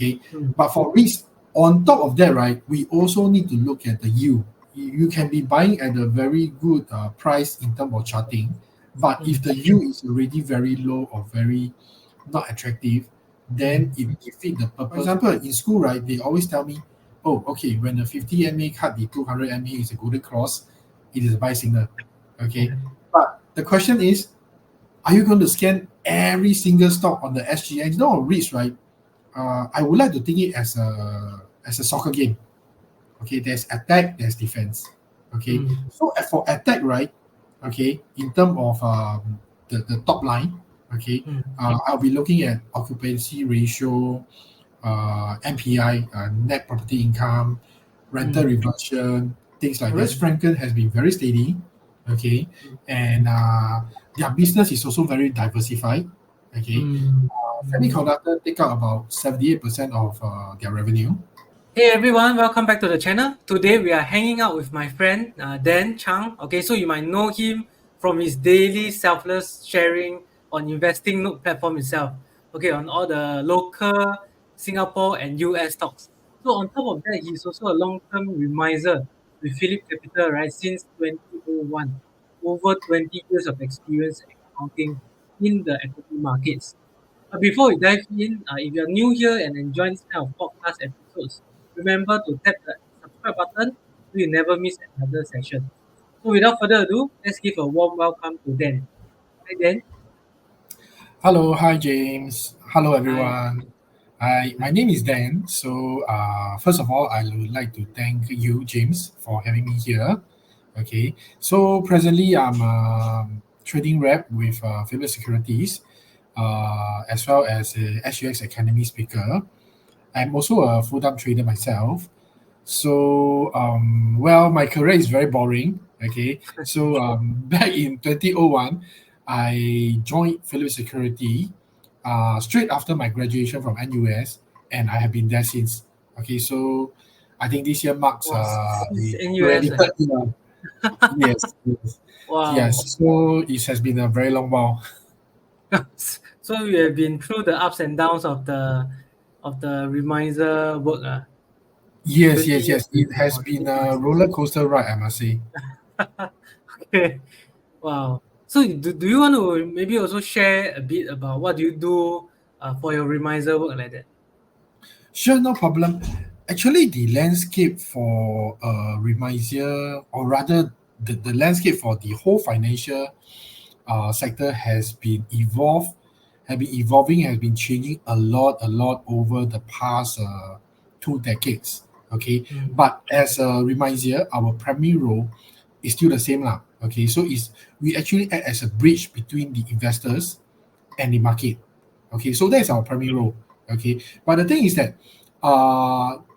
Okay, but for REITs, on top of that, right, we also need to look at the yield. You can be buying at a very good price in terms of charting, but if the yield is already very low or very not attractive, then it defeats the purpose. For example, in school, right, they always tell me, oh, okay, when the 50 MA cut the 200 MA is a golden cross, it is a buy signal. Okay, but the question is, are you going to scan every single stock on the SGX? No, REITs, right? I would like to think it as a soccer game. Okay, there's attack, there's defense. Okay, so for attack, right? Okay, in terms of the top line, okay, I'll be looking at occupancy ratio, NPI, net property income, rental reversion, things like that. Frencken has been very steady, okay, and their business is also very diversified. Okay, Semiconductor take out about 78% of their revenue. Hey everyone, welcome back to the channel. Today we are hanging out with my friend Dan Chang. Okay, so you might know him from his daily selfless sharing on investing note platform itself. Okay, on all the local, Singapore and US stocks. So on top of that, he's also a long-term remiser with Philip Capital, right, since 2001. Over 20 years of experience and counting in the equity markets. But before we dive in, if you're new here and enjoy this kind of podcast episodes, remember to tap the subscribe button so you never miss another session. So without further ado, let's give a warm welcome to Dan. Hi Dan. Hello, hi James. Hello everyone. Hi, my name is Dan. So first of all, I would like to thank you, James, for having me here. Okay, so presently I'm a trading rep with Philips Securities, as well as a SUX Academy speaker. I'm also a full-time trader myself. So, well, my career is very boring. Okay, so back in 2001, I joined Philips Security straight after my graduation from NUS, and I have been there since. Okay, so I think this year marks Since the NUS. 23rd year. Yes, yes, Wow. yes. So it has been a very long while. So you have been through the ups and downs of the reminder work. Yes, 20 yes, years. yes. It has been a roller coaster ride, I must say. Okay. Wow. So do you want to maybe also share a bit about what do you do for your reminder work like that? Sure, no problem. Actually, the landscape for Remisier, or rather, the landscape for the whole financial sector have been evolving, has been changing a lot over the past 2 decades. Okay, but as a Remisier, our primary role is still the same lah. Okay, so we actually act as a bridge between the investors and the market. Okay, so that's our primary role. Okay, but the thing is that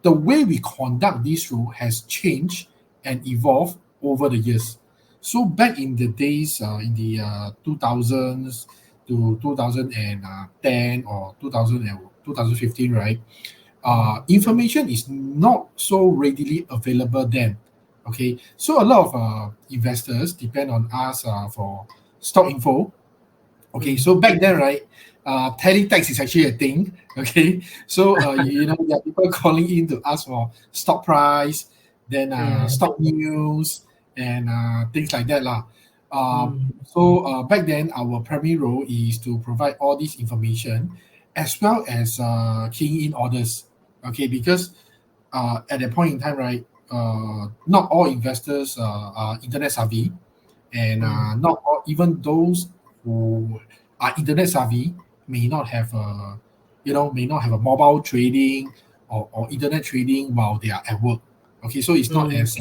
the way we conduct this role has changed and evolved over the years. So back in the days, in the 2000s to 2010 or 2015, right? Information is not so readily available then. Okay, so a lot of investors depend on us for stock info. Okay, so back then, right, teletext is actually a thing. Okay, so there are people calling in to ask for stock price, then stock news, and things like that, lah. So back then, our primary role is to provide all this information, as well as keying in orders. Okay, because at that point in time, right, not all investors are internet savvy, and not all, even those who are internet savvy may not have a mobile trading or internet trading while they are at work. Okay, so it's not as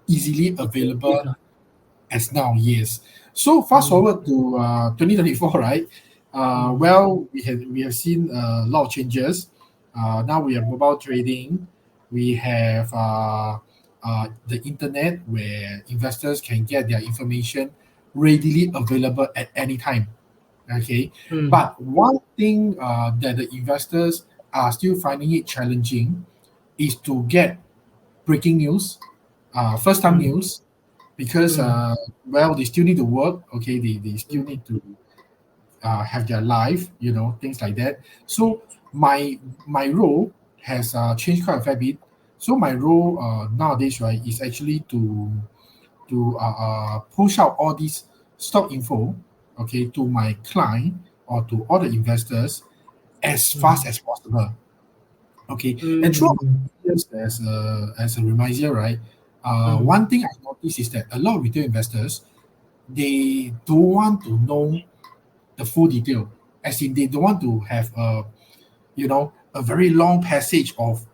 easily available as now. Yes. So fast forward to 2024, right? Well, we have seen a lot of changes. Now we have mobile trading. We have the internet where investors can get their information readily available at any time. Okay, but one thing that the investors are still finding it challenging is to get breaking news, first time news, because well, they still need to work. Okay, they still need to have their life, things like that. So my role has changed quite a fair bit. So my role nowadays, right, is actually to push out all these stock info, okay, to my client or to all the investors as fast Mm. as possible. Okay, and throughout Mm. my years as a reminder, right, Mm. one thing I noticed is that a lot of retail investors, they don't want to know the full detail, as in they don't want to have a very long passage of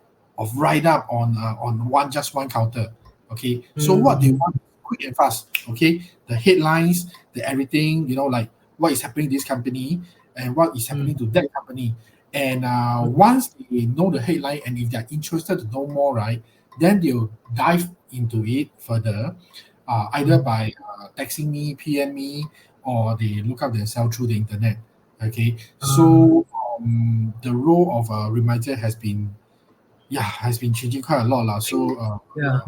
write up on one counter. Okay, so what they Mm. want is quick and fast. Okay, the headlines, the everything, like what is happening to this company and what is happening Mm. to that company. And Mm. once they know the headline, and if they're interested to know more, right, then they'll dive into it further, either Mm. by texting me, PM me, or they look up themselves through the internet. Okay, Uh, so the role of a reminder has been changing quite a lot lah. So yeah.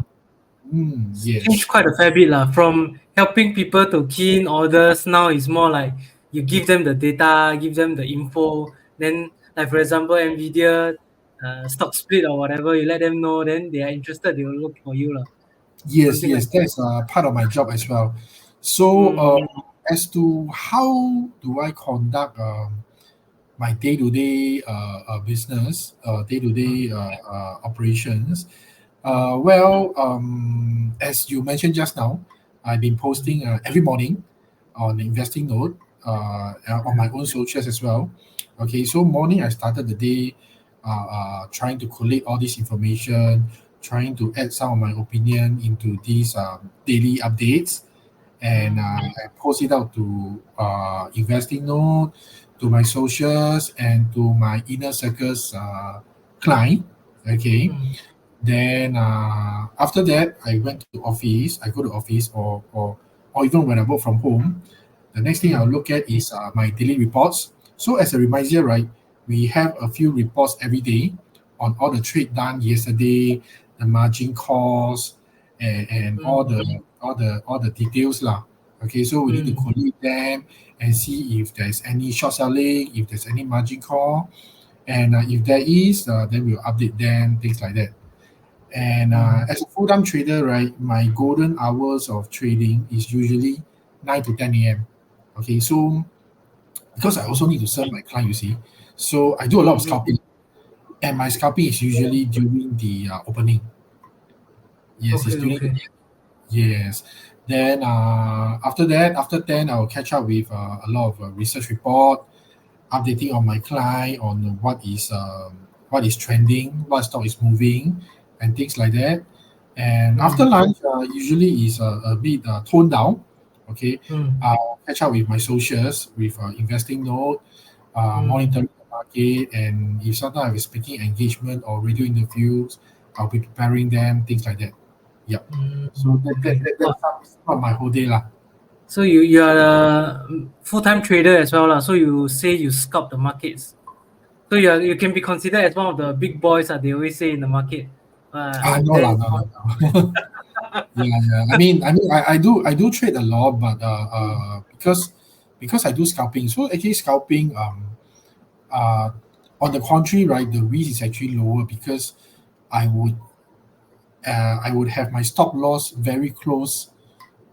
Changed yes, quite a fair bit lah. From helping people to key in orders, now it's more like you give them the data, give them the info. Then, like for example, Nvidia stock split or whatever, you let them know. Then they are interested, they will look for you lah. yes, Something yes, like that. that's part of my job as well. So Mm. as to how do I conduct my day-to-day business, Mm. day-to-day operations. Mm. As you mentioned just now, I've been Mm. posting every morning on the investing note on Yeah. my own socials as well. Okay, so morning I started the day trying to collate all this information, trying to add some of my opinion into these daily updates, and Mm. I post it out to investing note, to my socials, and to my inner circles client. Okay, Mm. then after that, I went to office. I go to office, or even when I work from home, the next thing I'll Mm. look at is my daily reports. So as a reminder, right, we have a few reports every day on all the trade done yesterday, the margin calls, and Mm. all the details lah. Okay, so we need to Mm. collate them and see if there's any short selling, if there's any margin call, and if there is, then we'll update them, things like that. And Mm. as a full-time trader, right, my golden hours of trading is usually 9 to 10 a.m. Okay, so because I also need to serve my client, you see, so I do a lot of Mm. scalping, and my scalping is usually during the opening. Yes, it's Okay. during the Okay. yes. Then after that, after 10, I will catch up with a lot of research report, updating on my client on what is trending, what stock is moving, and things like that. And after Mm. lunch, usually is a bit toned down. Okay, Mm. I'll catch up with my socials, with investing note, Mm. monitoring the market, and if sometimes I have speaking engagement or radio interviews, I'll be preparing them, things like that. Yep. Mm. So Okay. Wow. that's not my whole day lah. So you are a full-time trader as well lah. So you say you scout the markets. So you can be considered as one of the big boys. They always say in the market. No lah, Then no, no, no. Yeah, yeah. I mean, I do trade a lot, but because I do scalping, so actually scalping, uh, on the contrary, right, the risk is actually lower because I would I would have my stop loss very close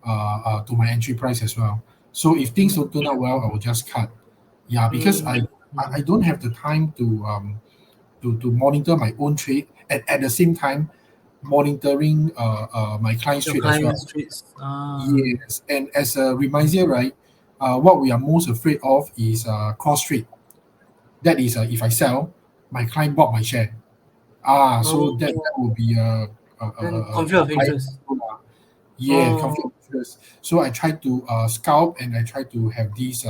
to my entry price as well. So if things don't turn out well, I will just cut. Yeah, because mm, I don't have the time to monitor my own trade at the same time monitoring my client's your trade as clients well. trades. Yes, and as a reminder, right, what we are most afraid of is cross trade. That is, if I sell, my client bought my share. So Oh, that will be then a conflict of high. interest. Yeah, Oh, conflict of interest. So I try to scout, and I try to have these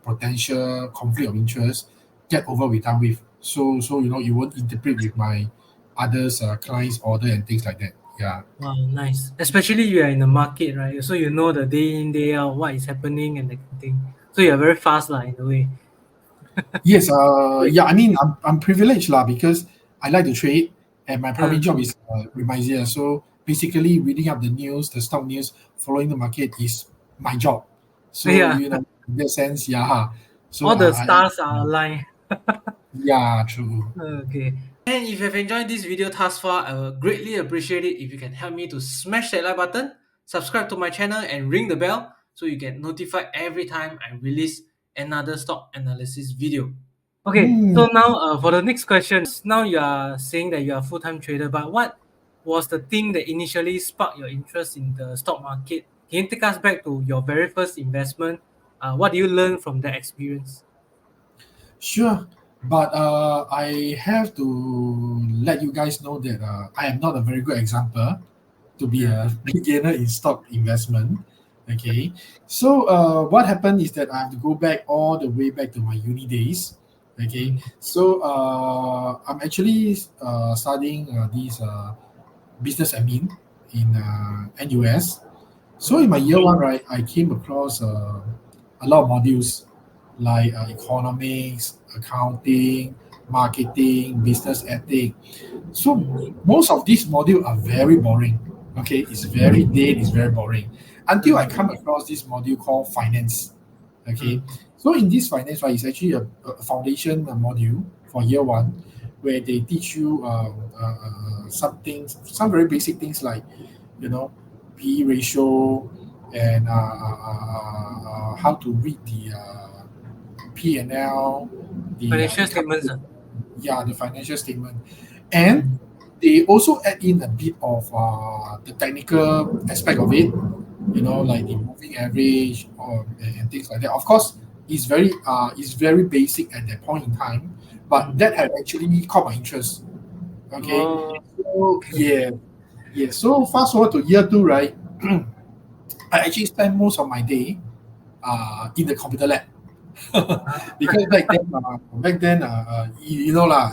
potential conflict of interest get over with done with. So you won't interpret with my others clients order and things like that. Yeah. wow, nice. Especially you are in the market, right? So you know the day in day out what is happening and that kind of thing. So you are very fast, in a way. Yes, yeah, I mean, I'm privileged lah because I like to trade, and my primary Uh, job is reminder. So basically, reading up the news, the stock news, following the market is my job. So yeah. In that sense, yeah. So All the I stars are aligned. yeah, true. Okay. And if you have enjoyed this video thus far, I will greatly appreciate it if you can help me to smash that like button, subscribe to my channel, and ring the bell so you get notified every time I release another stock analysis video. Okay, Hmm. so now for the next question, now you are saying that you are a full-time trader, but what was the thing that initially sparked your interest in the stock market? Can you take us back to your very first investment? What do you learn from that experience? Sure, but I have to let you guys know that I am not a very good example to be Yeah. a beginner in stock investment. Okay, so what happened is that I have to go back all the way back to my uni days. Okay, Mm, so I'm actually studying this business admin in NUS. So in my mm, year one, right, I came across a lot of modules like economics, accounting, marketing, business ethics. So mm, most of these modules are very boring. Okay, it's very dead, it's very boring. Until I mm, come across this module called finance. Okay, mm, so in this finance, right, it's actually a foundation module for year one, where they teach you some things, some very basic things like you know P ratio and how to read the P&L, the financial income statements. statement, yeah, the financial statement, and Mm, they also add in a bit of the technical aspect of it, like the moving average and things like that. Of course, it's very basic at that point in time, but mm. that had actually caught my interest. Okay, Oh, so okay. yeah, yeah. So fast forward to year two, right? I actually spent most of my day in the computer lab because you know lah,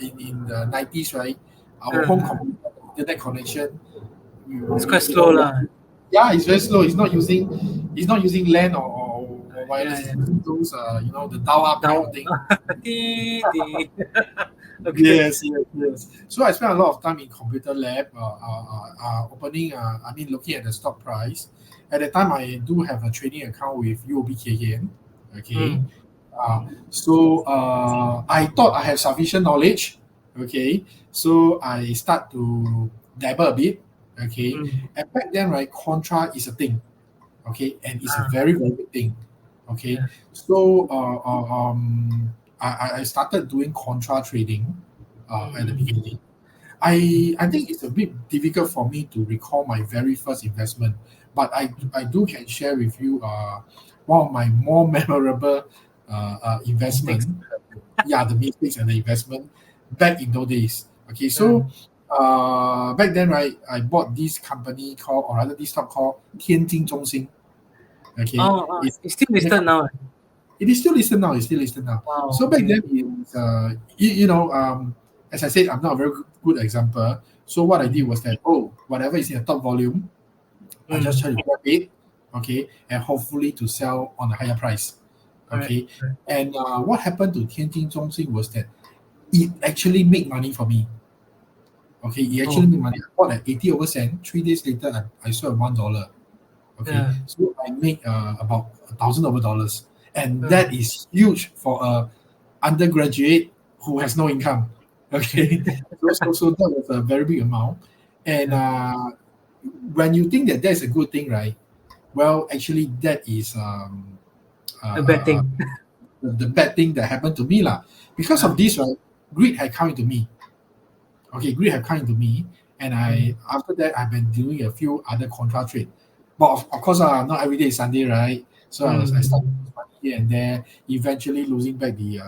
in the 90s, right? Our home Uh, computer internet connection, it's quite slow lah. yeah, it's very slow. It's not using LAN or Yeah, wireless. It's yeah. using those the dial-up kind of Now, thing. Dee, dee. Okay. Yes, yes, yes. So I spent a lot of time in computer lab, looking at the stock price. At the time, I do have a trading account with UOB Kay Hian. Okay, Mm, I thought I have sufficient knowledge. Okay, so I start to dabble a bit. Okay, mm, and back then, right, contra is a thing. Okay, and it's a ah, very very big thing. Okay, yeah. so I started doing contra trading at the Mm, beginning. I think it's a bit difficult for me to recall my very first investment, but I do can share with you one of my more memorable mistakes. investment. Yeah, the mistakes and the investment back in those days. Okay, so Mm. back then, right, I bought this company called, or rather this stock called 天津中心. Okay, it's It's still China listed now. company. It is still listed now. It's still listed now. Wow. So back Okay. then, it's as I said, I'm not a very good example. So what I did Mm, was that, whatever is in the top volume, I just mm, try to grab it, okay, and hopefully to sell on a higher price, correct. okay. Correct. And what happened to Tianjin Zhongxin was that it actually made money for me. Okay, it actually Oh, made money. I bought at 80 over cent. 3 days later, I sold at $1. Okay, yeah. so I make about $1,000 over dollars, and Uh, that is huge for a undergraduate who has no income. Okay, so that was a very big amount, and yeah. when you think that that's a good thing, right? Well, actually, that is A bad uh, thing. the bad thing that happened to me lah. Because Uh, of this, right, greed had come into me. Okay, greed had come into me, and mm, I after that I've been doing a few other contra trade. But of course, not every day is Sunday, right? So I started to mm, lose money here and there, eventually losing back the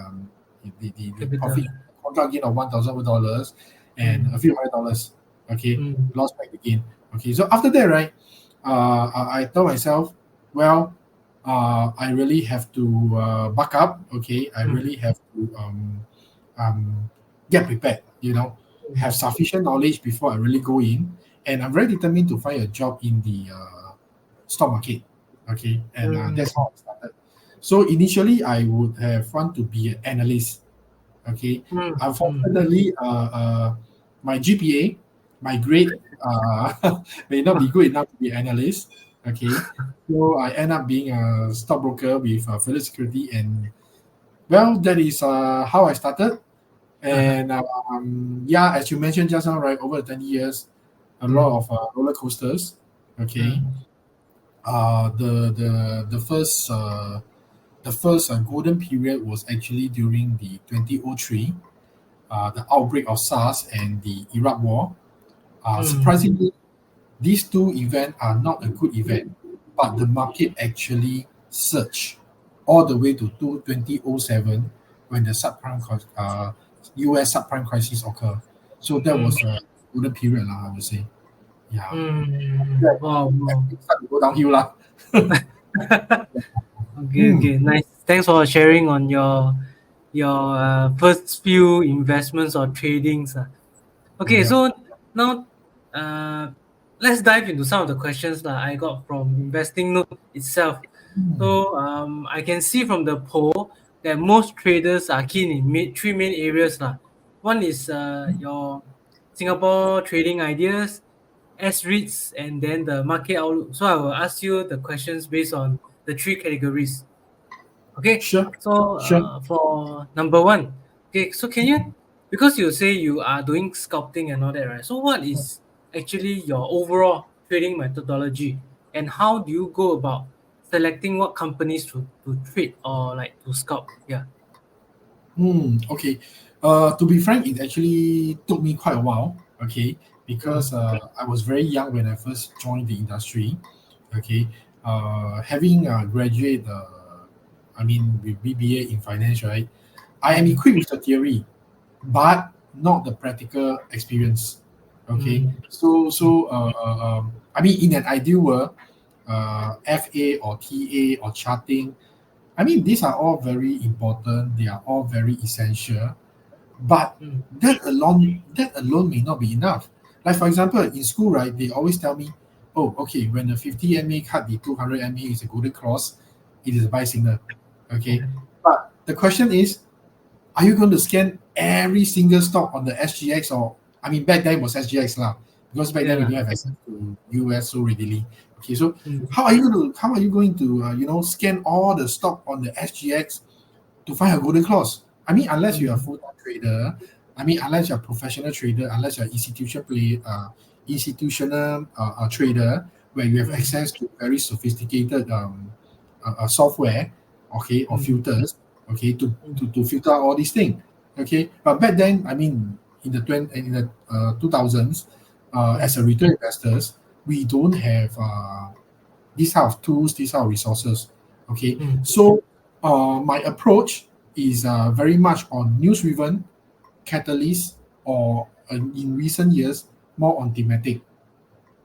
capital. profit contract gain of $1,000 and a Mm, few $100. Okay, mm, lost back again. Okay, so after that, right, I told myself, well, I really have to buck up. Okay, I mm, really have to get prepared. Have mm, sufficient knowledge before I really go in, and I'm very determined to find a job in the stock market. Okay, and mm, that's how I started. So initially, I would have want to be an analyst. Okay, mm, mm. unfortunately, my GPA, my grade, may not be good enough to be an analyst. Okay, so I end up being a stockbroker with Philips Security, and well, that is how I started. Uh-huh. And yeah, as you mentioned just now, right, over 20 years, a lot of roller coasters. Okay, the first golden period was actually during the 2003, the outbreak of SARS and the Iraq War. Surprisingly, these two events are not a good event, but the market actually surged all the way to 2007 when the US subprime crisis occurred. So that was a golden period, lah, I would say. Yeah. That, Wow, wow. everything started to go downhill. Lah. Okay, Hmm. okay, nice. Thanks for sharing on your first few investments or tradings. Okay, Yeah. so now let's dive into some of the questions that I got from Investing Note itself. Hmm. So I can see from the poll that most traders are keen in three main areas. One is your Singapore trading ideas, S-REITs, and then the market outlook. So I will ask you the questions based on the three categories. Okay, Sure. so Sure. for number one, okay, so can you, because you say you are doing sculpting and all that, right? So what is actually your overall trading methodology, and how do you go about selecting what companies to trade or like to sculpt? Yeah. Okay. To be frank, it actually took me quite a while. Okay, because Mm, I was very young when I first joined the industry. Okay, having graduate, I mean, with BBA in finance, right? I am mm, equipped with the theory, but not the practical experience. Okay, mm, I mean, in an ideal world, FA or TA or charting, I mean, these are all very important. They are all very essential. But mm, that alone may not be enough. Like for example, in school, right, they always tell me, oh, okay, when the 50 MA cut the 200 MA is a golden cross, it is a buy signal. Okay. But the question is, are you going to scan every single stock on the SGX, or I mean back then it was SGX lah, because back yeah then we lah. don't have access to US so readily. Okay, so Mm, how are you going to scan all the stock on the SGX to find a golden clause? I mean, unless you're a mm, full-time trader, I mean, unless you're a professional trader, unless you're institutional trader where you have mm, access to very sophisticated software, okay, or mm, filters, okay, to, mm, to, to filter out all these things, okay. But back then, I mean, in the 2000s, as mm, a retail investors, we don't have these type of tools, these type of resources. Okay, mm, so my approach is very much on news-driven catalyst, or in recent years more on thematic.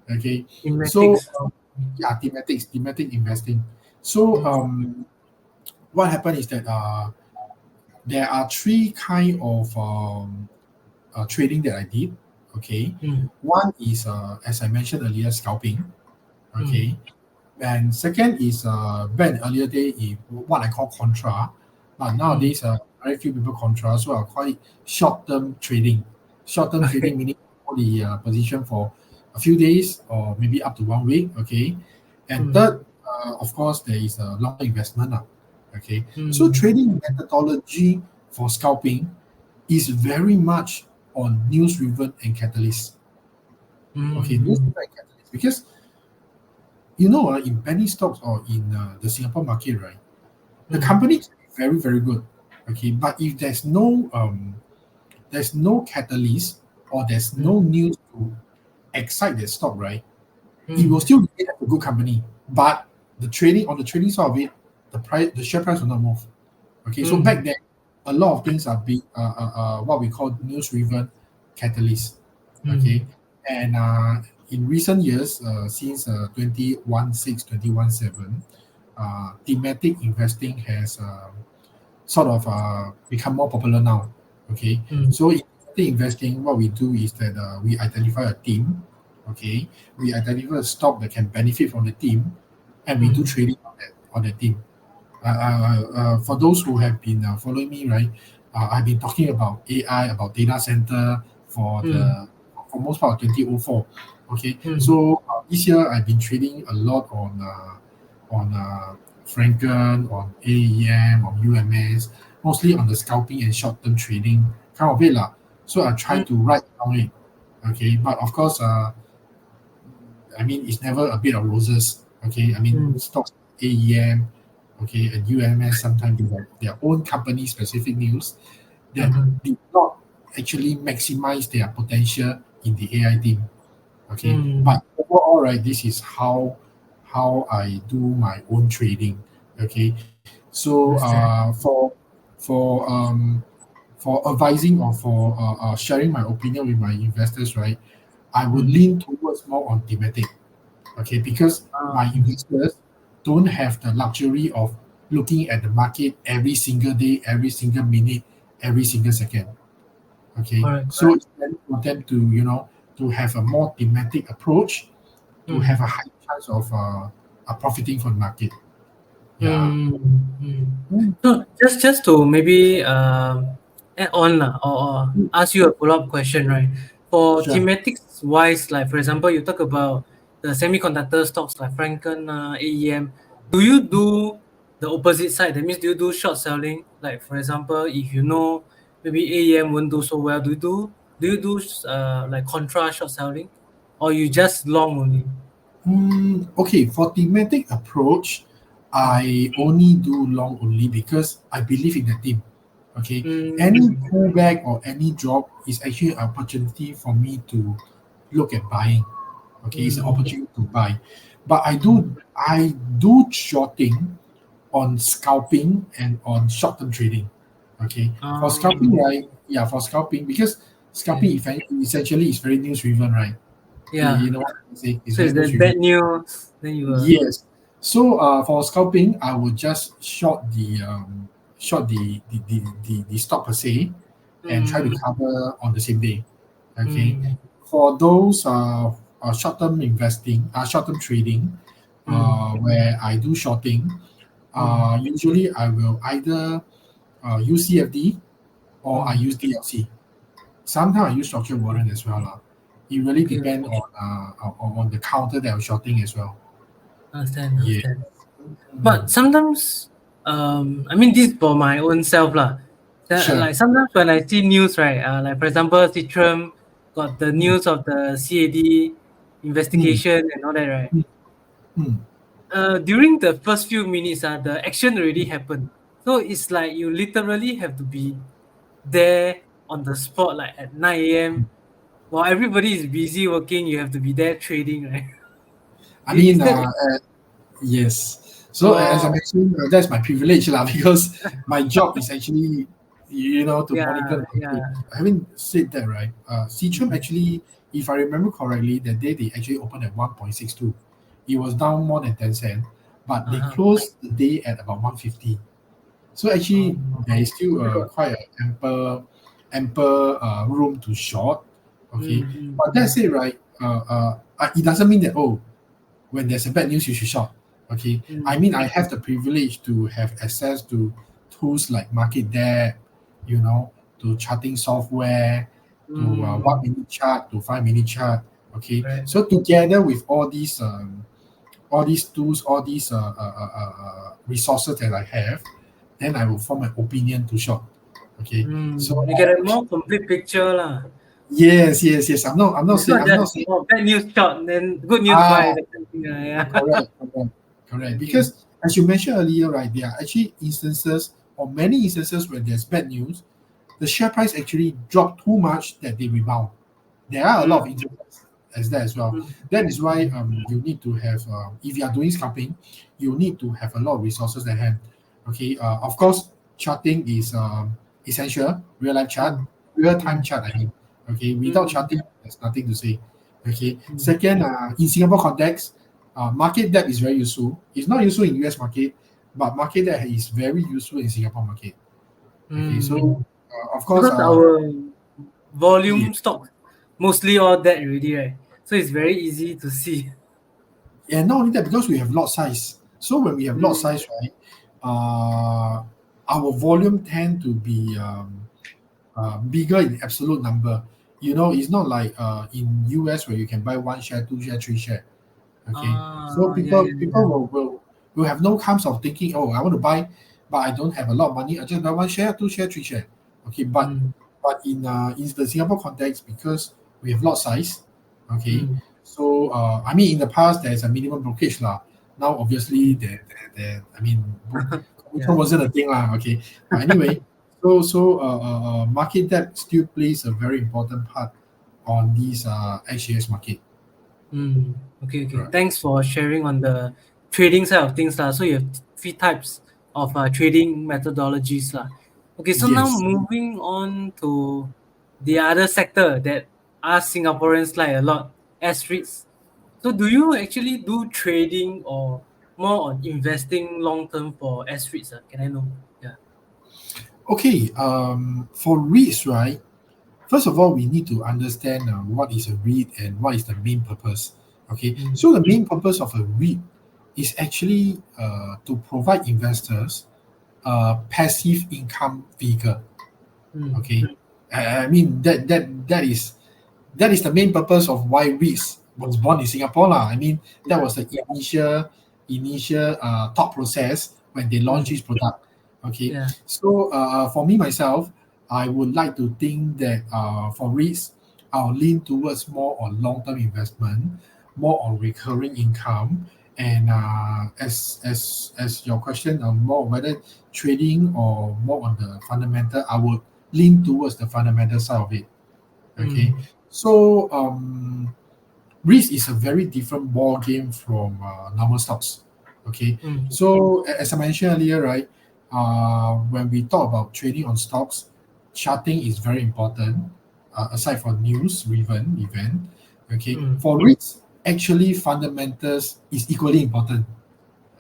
Okay, so thematics. yeah, thematic investing. So Mm, what happened is that there are three kind of trading that I did. Okay, mm, one is as I mentioned earlier, scalping. mm, Okay, and second is back in earlier day, what I call contra, but mm. nowadays very few people contra, so I call it short-term trading. Short-term Okay. trading meaning hold the position for a few days or maybe up to 1 week. Okay, and Mm, third, of course, there is a long investment. Okay, so mm, trading methodology for scalping is very much on news-driven and catalyst. Okay, mm, news-driven and catalyst, because in penny stocks or in the Singapore market, right, the mm, company can be very, very good. Okay, but if there's no catalyst, or there's mm, no news to excite the stock, right, it will mm, still be a good company. But the trading side of it, the share price will not move. Okay, so mm, back then, a lot of things are being what we call news-driven catalyst. mm, Okay, and in recent years, since 2016, 2017, thematic investing has sort of become more popular now. Okay, mm, so in thematic investing, what we do is that we identify a team. Okay, we identify a stock that can benefit from the team, and we do mm, trading on that team. For those who have been following me, right, I've been talking about AI, about data center for mm, the for most part of 2004. Okay, Mm. so this year I've been trading a lot on Frencken, on AEM, on UMS, mostly on the scalping and short-term trading kind of it lah. So I try Mm. to write down it. Okay, but of course, I mean, it's never a bit of roses. Okay, I mean, Mm. stocks AEM, okay, and UMS sometimes they have their own company specific news that Mhm. did not actually maximize their potential in the AI team. Okay, Mm. but overall, right, this is how I do my own trading. Okay, so Understand. for for advising or for sharing my opinion with my investors, right, I would Mm. lean towards more on thematic. Okay, because Ah. my investors don't have the luxury of looking at the market every single day, every single minute, every single second. Okay, Correct. so Correct. it's better for them to to have a more thematic approach to have Mm. a high chance of profiting from the market. Yeah. Mm. Mm. Mm, So just to maybe add on lah, or mm, ask you a follow-up question, right? For sure. thematics wise, like for example, you talk about the semiconductor stocks like Frencken, AEM. Do you do the opposite side? That means do you do short selling? Like for example, if you know maybe AEM won't do so well, do you do like contra short selling, or you just long only? Okay, for thematic approach, Mm. I only do long only because I believe in the team. Okay, any Mm. pullback or any drop is actually an opportunity for me to look at buying. Okay, it's an Mm. opportunity to buy, but Mm. I do shorting on scalping and on short-term trading. Okay, for scalping, Um, right? Yeah, for scalping because okay. scalping essentially is very news driven, right? You Yeah. know what I say? It's So very is news that driven. bad news? Then you will. Yes. So for scalping, I would just short the stock per se and try to Mm. cover on the same day. Okay. Mm. For those short-term investing, short-term trading, Mm. where I do shorting, Mm. usually I will either use CFD or I Mm. use DLC. Sometimes I use structured warrant as well. Lah. It really Okay. depends Okay. on the counter that I'm shorting as well. Understand. Yeah. Understand. Mm. But sometimes, I mean, this for my own self lah. Sure. Like sometimes when I see news, right? Like for example, Citrium got the Mm, news of the CAD mm, investigation and all that, right? mm, mm. During the first few minutes, the action already happened. So it's like you literally have to be there on the spot, like at 9 a.m. While everybody is busy working, you have to be there trading, right? I Is mean, that yes. So as I oh mentioned, that's my privilege lah because my job is actually, to yeah, monitor the market. yeah. Having said that, right, Seatrium Mm. actually, if I remember correctly, that day they actually opened at 1.62. It was down more than 10 cents, but they Uh-huh. closed the day at about 150. So actually, there is still quite a ample room to short. Okay, Mm, mm, but that's mm. it, right? It doesn't mean that when there's a bad news you should short. Okay, I Mm. mean I have the privilege to have access to tools like market depth, you know, to charting software, to Mm. 1 minute chart, to 5 minute chart. Okay, Right. so together with all these tools, all these resources that I have, then I will form an opinion to short. Okay, so You get a more complete picture lah. yes. I'm not It's saying not I'm not just saying bad news short, then good news ah buy that kind of thing. Yeah. correct. Okay. Because as you mentioned earlier, right, there are actually instances or many instances where there's bad news, the share price actually dropped too much that they rebound. There are a lot of Mm, instances as that as well. mm, That is why mm. you need to have if you are doing scalping, you need to have a lot of resources at hand. Okay, of course, charting is essential. Real life chart, Mm, real time mm, chart. I mean, okay, without mm, charting, there's nothing to say. Okay, mm, second, in Singapore context, market depth is very useful. It's not useful in US market, but market depth is very useful in Singapore market. Okay, so mm. of course, Because our yeah, volume stock mostly all that already, right? So it's very easy to see. and not only that, because we have lot size. So when we have lot Mm, size, right, our volume tend to be bigger in absolute number. It's not like in US where you can buy one share, two share, three share. Okay, so Yeah, people yeah, people yeah. will have no comes of thinking, oh, I want to buy, but I don't have a lot of money. I just buy one share, two share, three share. Okay, Mm, but in the Singapore context, because we have lot size. Okay, mm, so I mean in the past there's a minimum brokerage lah. Now obviously mm. there I mean commission Yeah. wasn't a thing lah. Okay, but anyway, market depth still plays a very important part on these HAS market. Mm. Okay, okay. Right. Thanks for sharing on the trading side of things, lah. So you have three types of trading methodologies, lah. Okay, so now Yes. moving on to the other sector that us Singaporeans like a lot, S-REITs. So do you actually do trading or more on investing long term for S-REITs? Can I know? Yeah. Okay. For REITs, right? First of all, we need to understand what is a REIT and what is the main purpose. Okay. Mm, So the main purpose of a REIT is actually to provide investors a passive income vehicle. mm, Okay. I mean that is the main purpose of why REITs was born in Singapore lah. I mean that yeah. was the initial thought process when they launched Mm, this product. Okay, yeah. so for me myself, I would like to think that for REITs, I'll lean towards more on long-term investment, more on recurring income, and as your question on more whether trading or more on the fundamental, I would lean towards the fundamental side of it. Okay, Mm, so risk is a very different ball game from normal stocks. Okay, mm, so as I mentioned earlier, right, when we talk about trading on stocks, charting is very important. Aside from news driven event, okay, mm, for REITs, actually fundamentals is equally important.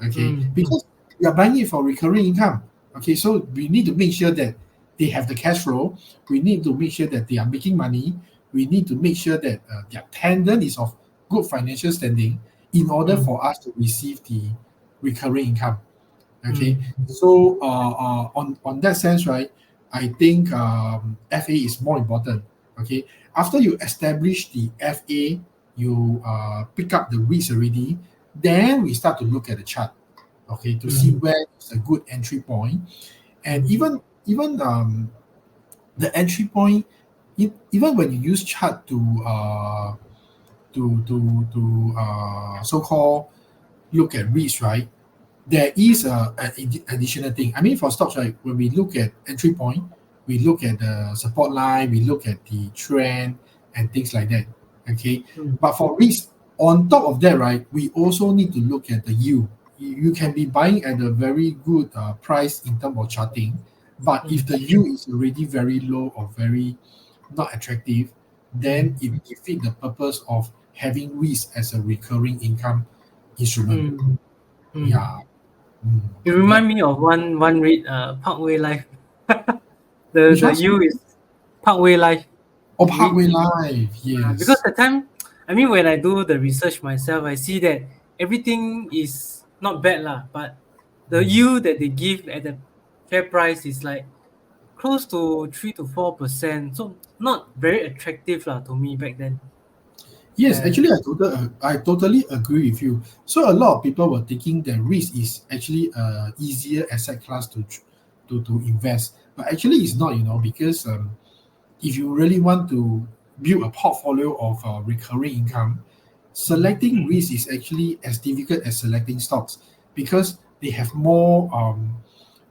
Okay, mm, because we are buying it for recurring income. Okay, so we need to make sure that they have the cash flow. We need to make sure that they are making money. We need to make sure that their tenant is of good financial standing in order mm, for us to receive the recurring income. Okay, mm, so on that sense, right, I think FA is more important. Okay, after you establish the FA, you pick up the risk already, then we start to look at the chart. Okay, to see mm, where is a good entry point, and mm, even the entry point, even when you use chart to so-called look at risk, right? There is an additional thing. I mean, for stocks, right, when we look at entry point, we look at the support line, we look at the trend and things like that. Okay, mm, but for risk, on top of that, right, we also need to look at the yield. You can be buying at a very good price in terms of charting, but if mm, the yield is already very low or very not attractive, then mm, it defeats the purpose of having risk as a recurring income instrument. mm, mm. Yeah. Mm, You that remind me of one REIT, Parkway Life. The which the one? U is Parkway Life Oh, REIT. Parkway Live. Because Yes. the time, I mean, when I do the research myself, I see that everything is not bad lah, but the Mm. yield that they give at the fair price is like close to 3 to 4%. So not very attractive lah to me back then. Yes, Yeah. actually, I totally agree with you. So a lot of people were thinking that risk is actually a easier asset class to invest, but actually it's not. Because if you really want to build a portfolio of recurring income, Mm. selecting risk is actually as difficult as selecting stocks because they have more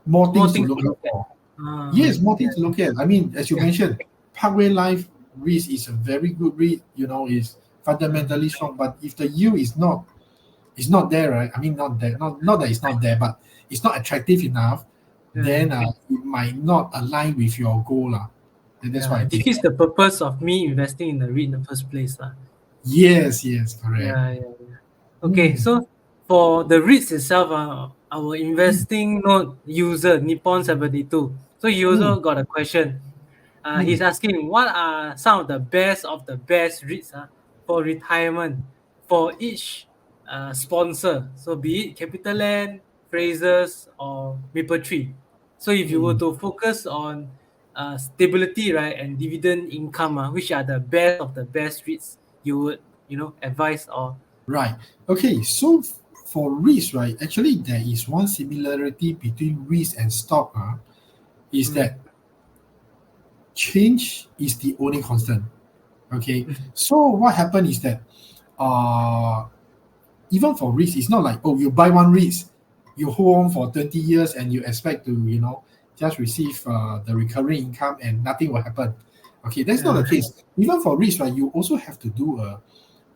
More things to things look to out look at. for. Yes, more Yeah. things to look at. I mean, as you mentioned, Parkway Life risk is a very good read. Is Uh, fundamentally strong. But if the yield is not there, right? I mean, not there. Not that it's not there, but it's not attractive enough. yeah. Then it might not align with your goal, lah. That's what Yeah. I It think. defeats the purpose of me investing in the REIT in the first place lah. Yes, yes, correct. Yeah. Okay, Mm, so for the REITs itself, our mm, investing node user Nippon 72. So he mm, also got a question. He's mm, asking what are some of the best REITs for retirement for each sponsor. So be it CapitaLand, Frasers, or Maple Tree. So if you were mm, to focus on stability, right, and dividend income, which are the best of the best REITs you would, advise or? Right. Okay. So for REITs, right, actually there is one similarity between REITs and stock. Is Mm, that change is the only constant. Okay. mm, So what happened is that uh even for REITs, it's not like, oh, you buy one REITs, you hold on for 20 years and you expect to, just receive the recurring income and nothing will happen. Okay, that's not yeah. the case. Even for REITs, right, you also have to do a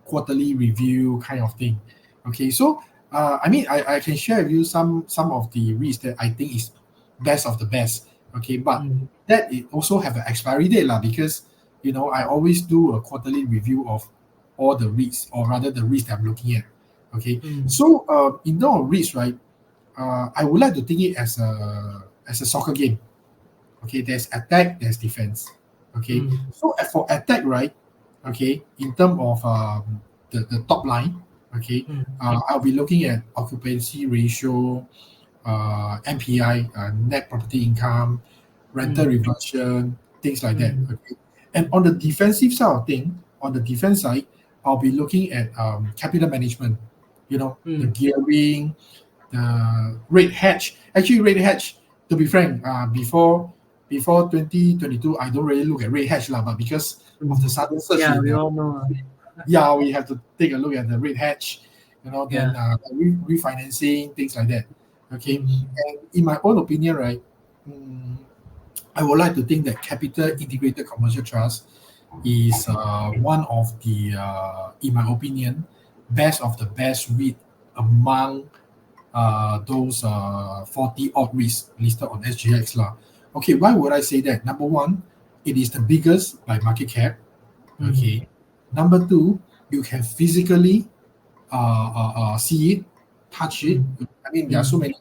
quarterly review kind of thing. Okay, so I mean, I can share with you some of the REITs that I think is best of the best. Okay, but Mm, that it also have an expiry date lah, because I always do a quarterly review of all the REITs, or rather the REITs that I'm looking at. Okay, mm, so in terms of REITs, right, I would like to think it as a soccer game. Okay, there's attack, there's defense. Okay, mm, so for attack, right, okay, in terms of the top line, okay, mm, I'll be looking at occupancy ratio, NPI, net property income, rental mm, reversion, things like that. mm, Okay, and on the defensive side of thing, on the defense side, I'll be looking at capital management. The mm, gearing, the rate hedge. Actually, rate hedge, to be frank, before 2022, I don't really look at rate hedge lah, but because of mm. the sudden surge Yeah, in we all know. yeah, we have to take a look at the rate hedge, then Yeah. refinancing, things like that. Okay, Mm, and in my own opinion, right, mm, I would like to think that Capital Integrated Commercial Trust is one of the, in my opinion, best of the best REIT among those 40 odd REITs listed on SGX lah. Okay, why would I say that? Number one, it is the biggest by market cap. mm, Okay. Number two, you can physically see it, touch it. mm, I mean, there are so mm, many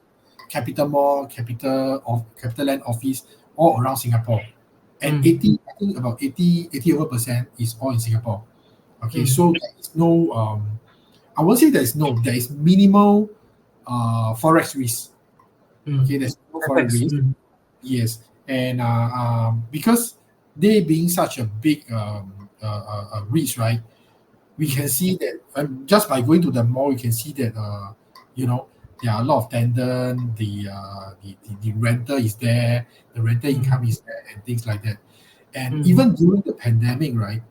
Capital Mall, CapitaLand office all around Singapore, and mm, I think about 80 over percent is all in Singapore. Okay, mm, so there is no, I won't say there is minimal forex risk. mm. Okay, there's no forex FX. risk. Mm, Yes, and because they being such a big REITs, right? We can mm, see that just by going to the mall, you can see that you know there are a lot of tenant, the rental is there, the rental income mm, is there, and things like that. And mm, even during the pandemic, right?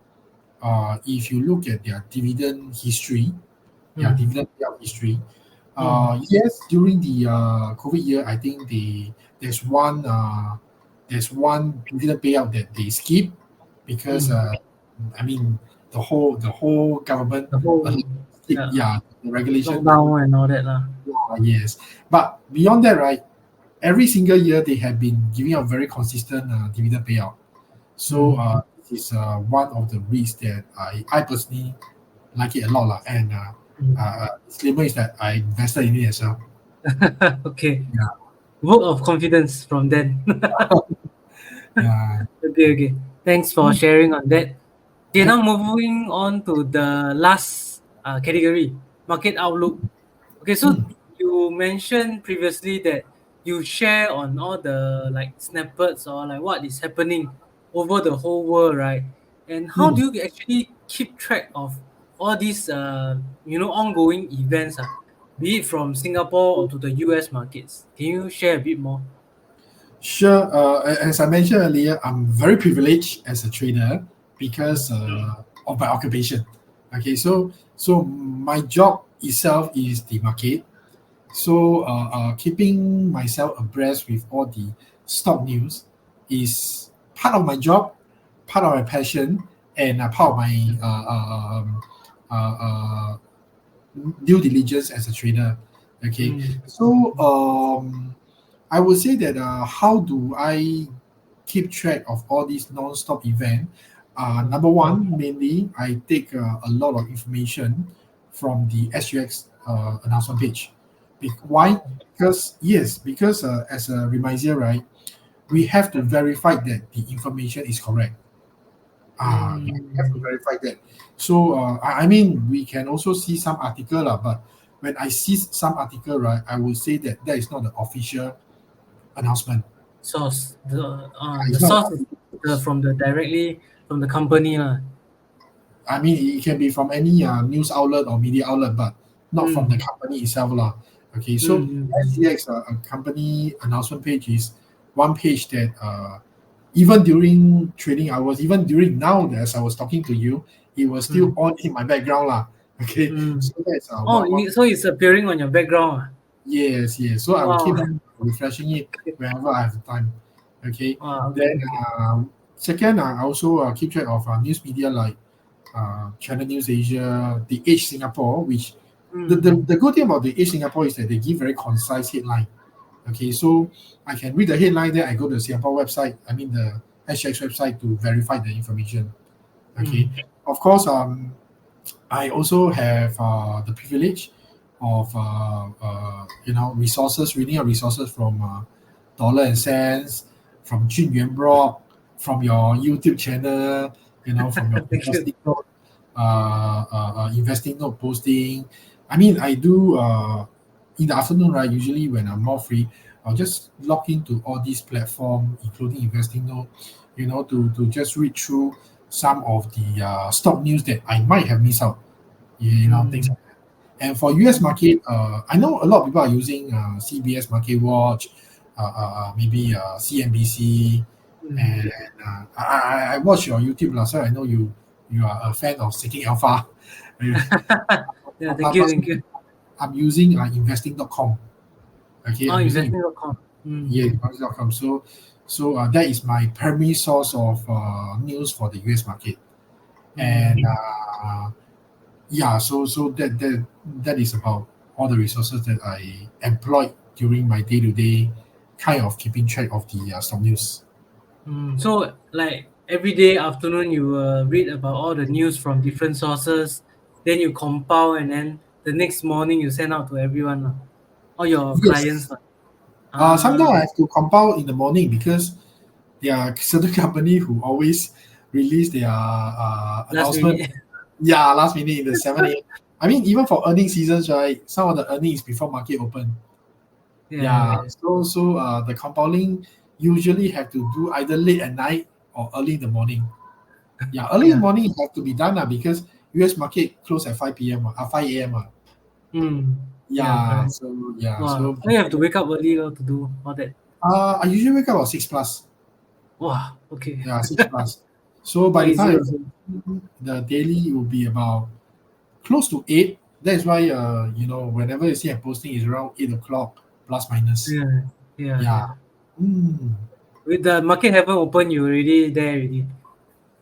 If you look at their dividend history, their mm, dividend payout history, mm, yes, during the COVID year, I think there's one dividend payout that they skip because mm. I mean the whole government The whole, skip, yeah, yeah, the regulation, the whole, lockdown and all that lah. yes. But beyond that, right, every single year they have been giving out very consistent dividend payout. So Mm, this is one of the REITs that I personally like it a lot lah. And mm. disclaimer is that I invested in it as well. Okay. Yeah, Vote of confidence from then. yeah. Okay, okay. Thanks for Mm, sharing on that. Okay, yep. now moving on to the last category, market outlook. Okay, so Mm, you mentioned previously that you share on all the like snippets or like what is happening over the whole world, right? And how mm. do you actually keep track of all these ongoing events, be it from Singapore or to the US markets? Can you share a bit more? Sure. As I mentioned earlier, I'm very privileged as a trader because of my occupation. Okay, so my job itself is the market. So keeping myself abreast with all the stock news is part of my job, part of my passion, and part of my uh, uh, due diligence as a trader. Okay, Mm, so I would say that how do I keep track of all these non-stop events? mm, Number one, mainly I take a lot of information from the SGX announcement page. Why? Because yes, because as a reminder, right, we have to verify that the information is correct. We have to mm, verify that. So I mean, we can also see some article lah, but when I see some article, right, I will say that that is not the official announcement. Source. The It's not. source is from the directly from the company lah. I mean, it can be from any news outlet or media outlet, but not from the Mm. company itself, lah. Okay, so Mm. SGX, a company announcement page, is one page that even during trading hours, even during now, as I was talking to you, it was still Mm. on in my background, lah. Okay, Mm. so that's Oh, one. so it's appearing on your background. Yes, yes. So I will Wow. keep refreshing it whenever I have the time. Okay. Wow. Then Okay. second, I also keep track of news media like Channel News Asia, The Age Singapore, which Mm. the good thing about The Age Singapore is that they give very concise headline. Okay, so I can read the headline, then I go to the Singapore website, I mean the SGX website to verify the information. Okay. Mm. Of course, I also have the privilege of resources, reading out resources from Dollar and Cents, from Jun Yuan blog, from your YouTube channel, from your Thank you. investing note posting. I mean, I do in the afternoon, right? Usually when I'm more free, I'll just log into all these platforms, including investing note, to just read through some of the stock news that I might have missed out, things Mm. like that. And for US market, I know a lot of people are using CBS Market Watch, maybe CNBC, Mm. and I watch your YouTube last time. I know you are a fan of Seeking Alpha. Yeah. Thank But you. Thank you. I'm using investing.com. Okay, Oh, I'm using investing.com. yeah, Mm. investing.com. So that is my primary source of news for the US market. And Mm. yeah, so that is about all the resources that I employed during my day-to-day kind of keeping track of the stock news. Mm. So, like every day afternoon, you read about all the news from different sources. Then you compile, and then the next morning you send out to everyone, lah, all your clients, Yes. lah. Ah, Sometimes I have to compile in the morning because there are certain company who always release their last announcement. minute. Yeah, last minute in the 7 a.m. I mean, even for earning seasons, right? Some of the earnings before market open. Yeah, Yeah, yeah. so the compiling usually have to do either late at night or early in the morning. Yeah, early in the Yeah. morning it have to be done because US market close at 5 p.m. 5 a.m. Mm. Yeah, Yeah, correct. so yeah, Wow. so So you have to wake up early, lor, to do all that. I usually wake up about 6 plus. Wow. Okay. Yeah, 6 plus. So by Not the easy time also. the daily will be about close to 8. That's why whenever you see a posting is around 8 o'clock plus minus. Yeah. Yeah. Yeah. Yeah. Mm. With the market haven't open, you already there already.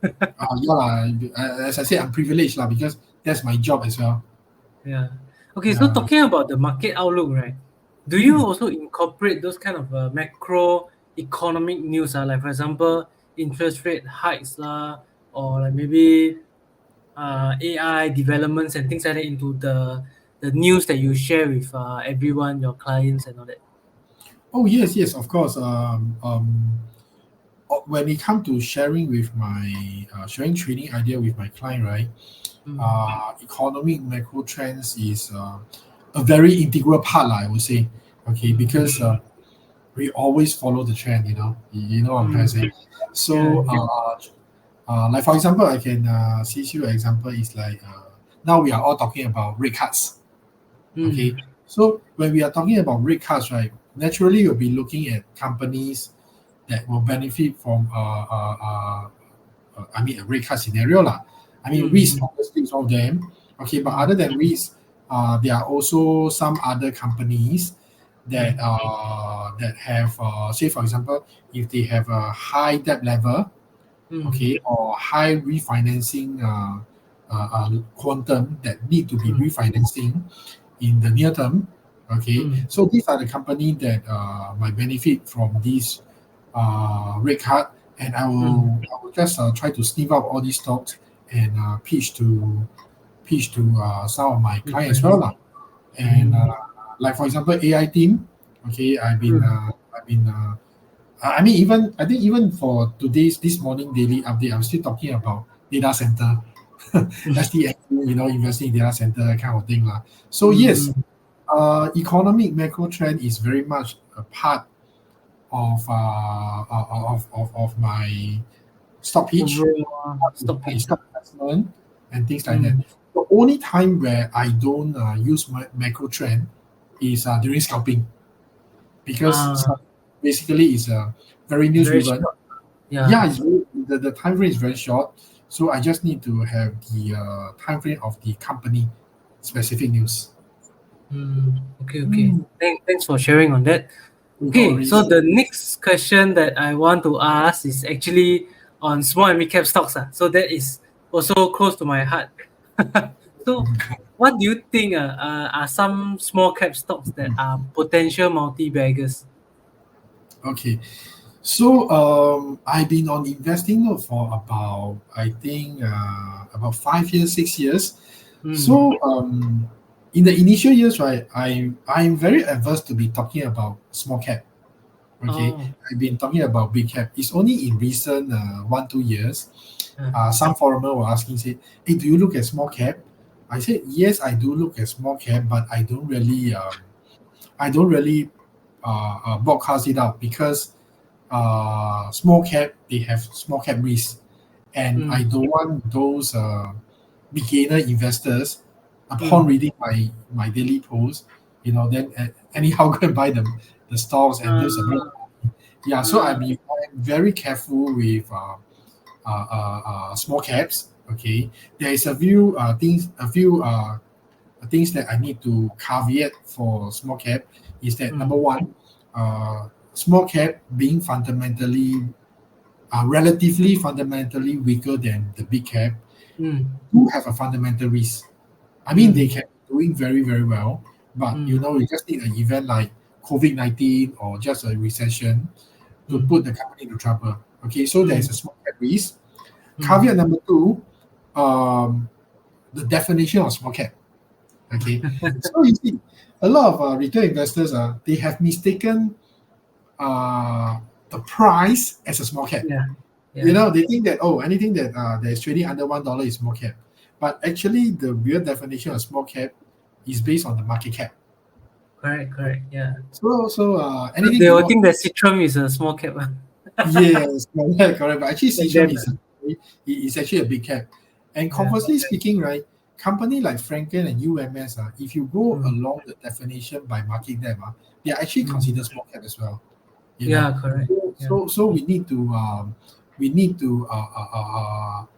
Yeah, lah. As I said, I'm privileged lah because that's my job as well. Yeah. Okay, so Yeah. talking about the market outlook, right? Do you Mm. also incorporate those kind of macro economic news, like for example, interest rate hikes, or like maybe AI developments and things like that into the news that you share with everyone, your clients, and all that? Oh yes, yes, of course. When it comes to sharing with my sharing trading idea with my client, right? Mm. Economic macro trends is a very integral part, lah, I would say. Okay, Mm. because we always follow the trend. You know what I'm trying to Mm. say. Yeah. So, like for example, I can see you an example is like now we are all talking about rate cuts. Okay, Mm. so when we are talking about rate cuts, right? Naturally, you'll be looking at companies that will benefit from I mean a rate cut scenario lah. I mean REITs Mm. obviously is one of them. Okay, but Mm. other than REITs, there are also some other companies that Mm. that have say for example, if they have a high debt level, Mm. okay, or high refinancing quantum that need to be Mm. refinancing in the near term. Okay, Mm. so these are the company that might benefit from this rate cut, and Mm. I will just try to sniff out all these stocks and pitch to some of my Your clients as well clients. lah. And Mm. like for example, AI team. Okay, Mm. I've been I mean even I think even for today's this morning daily update, I'm still talking about data center, STM, investing in data center kind of thing lah. So yes, Mm. economic macro trend is very much a part of my stock pitch, Overall stock my pitch. stock investment, and things like that. Mm. The only time where I don't use my macro trend is during scalping, because Ah, basically it's very it's news very driven. short. Yeah. Yeah, the time frame is very short, so I just need to have the time frame of the company specific news. Okay, okay. Mm. Thanks for sharing on that. No Okay, so worries. the next question that I want to ask is actually on small and mid cap stocks. So that is also close to my heart. So, what do you think are some small cap stocks that are potential multi baggers? Okay, so I've been on investing mode for about, I think, about 5 years, 6 years. Mm. So in the initial years, right, I'm very averse to be talking about small cap. Okay, Oh, I've been talking about big cap. It's only in recent 1 2 years, uh, some foreigner were asking, say, "Hey, do you look at small cap?" I said, "Yes, I do look at small cap, but I don't really broadcast it out, because small cap, they have small cap risk, and I mm, don't want those beginner investors, upon mm, reading my daily post, then anyhow go and buy the stocks and lose a lot uh, of money. Yeah, so I'm very careful with small caps. Okay, there is a few things that I need to caveat for small cap, is that number mm, one, small cap being relatively fundamentally weaker than the big cap, mm, do have a fundamental risk. I mean, they mm, can be doing very, very well, but mm, you just need an event like COVID-19 or just a recession to mm, put the company into trouble. Okay, so there is mm, a small cap risk. mm. Caveat number two, um, the definition of small cap. Okay, so you see, a lot of retail investors, they have mistaken uh, the price as a small cap. Yeah, yeah, They think that, oh, anything that is trading under $1 is small cap, but actually the real definition of small cap is based on the market cap. correct, correct. Yeah. So So anything they will below, think that Citroen is a small cap. yes, correct, correct. But actually, Back Seatrium then. is actually a big cap. And Yeah. conversely speaking, right, company like Frencken and UMS, if you go Mm, along the definition by market cap, they are actually mm. considered small cap as well. You know, Yeah, correct. Yeah. so we need to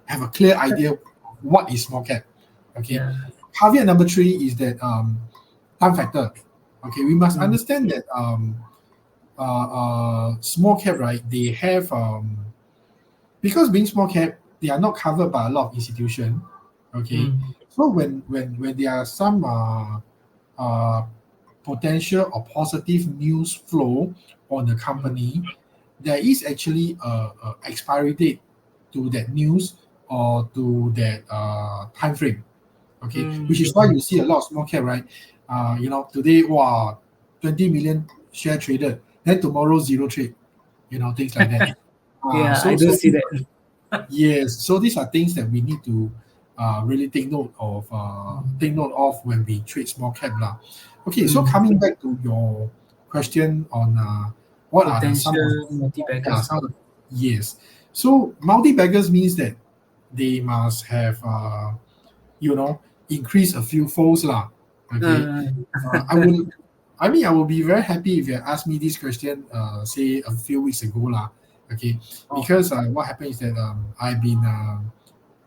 have a clear idea of what is small cap. Okay, Yeah. caveat number three is that time factor. Okay, we must Mm, understand that small cap, right? They have because being small cap, they are not covered by a lot of institution. Okay, mm, so when there are some uh, potential or positive news flow on the mm, company, there is actually a expiry date to that news or to that time frame. Okay, which is why mm. you see a lot of small cap, right? Today, wow, 20 million share traded, then tomorrow zero trade, things like that. Uh, Yeah, I so do so see that. yes, so these are things that we need to really take note of when we trade small cap lah. Okay, so Mm. coming back to your question on what are the some of Potential multi-baggers. some of the, yes. So multi baggers means that they must have you know increase a few folds lah. Okay, Uh, I will be very happy if you asked me this question, say a few weeks ago lah. Okay, oh, because what happened is that I've been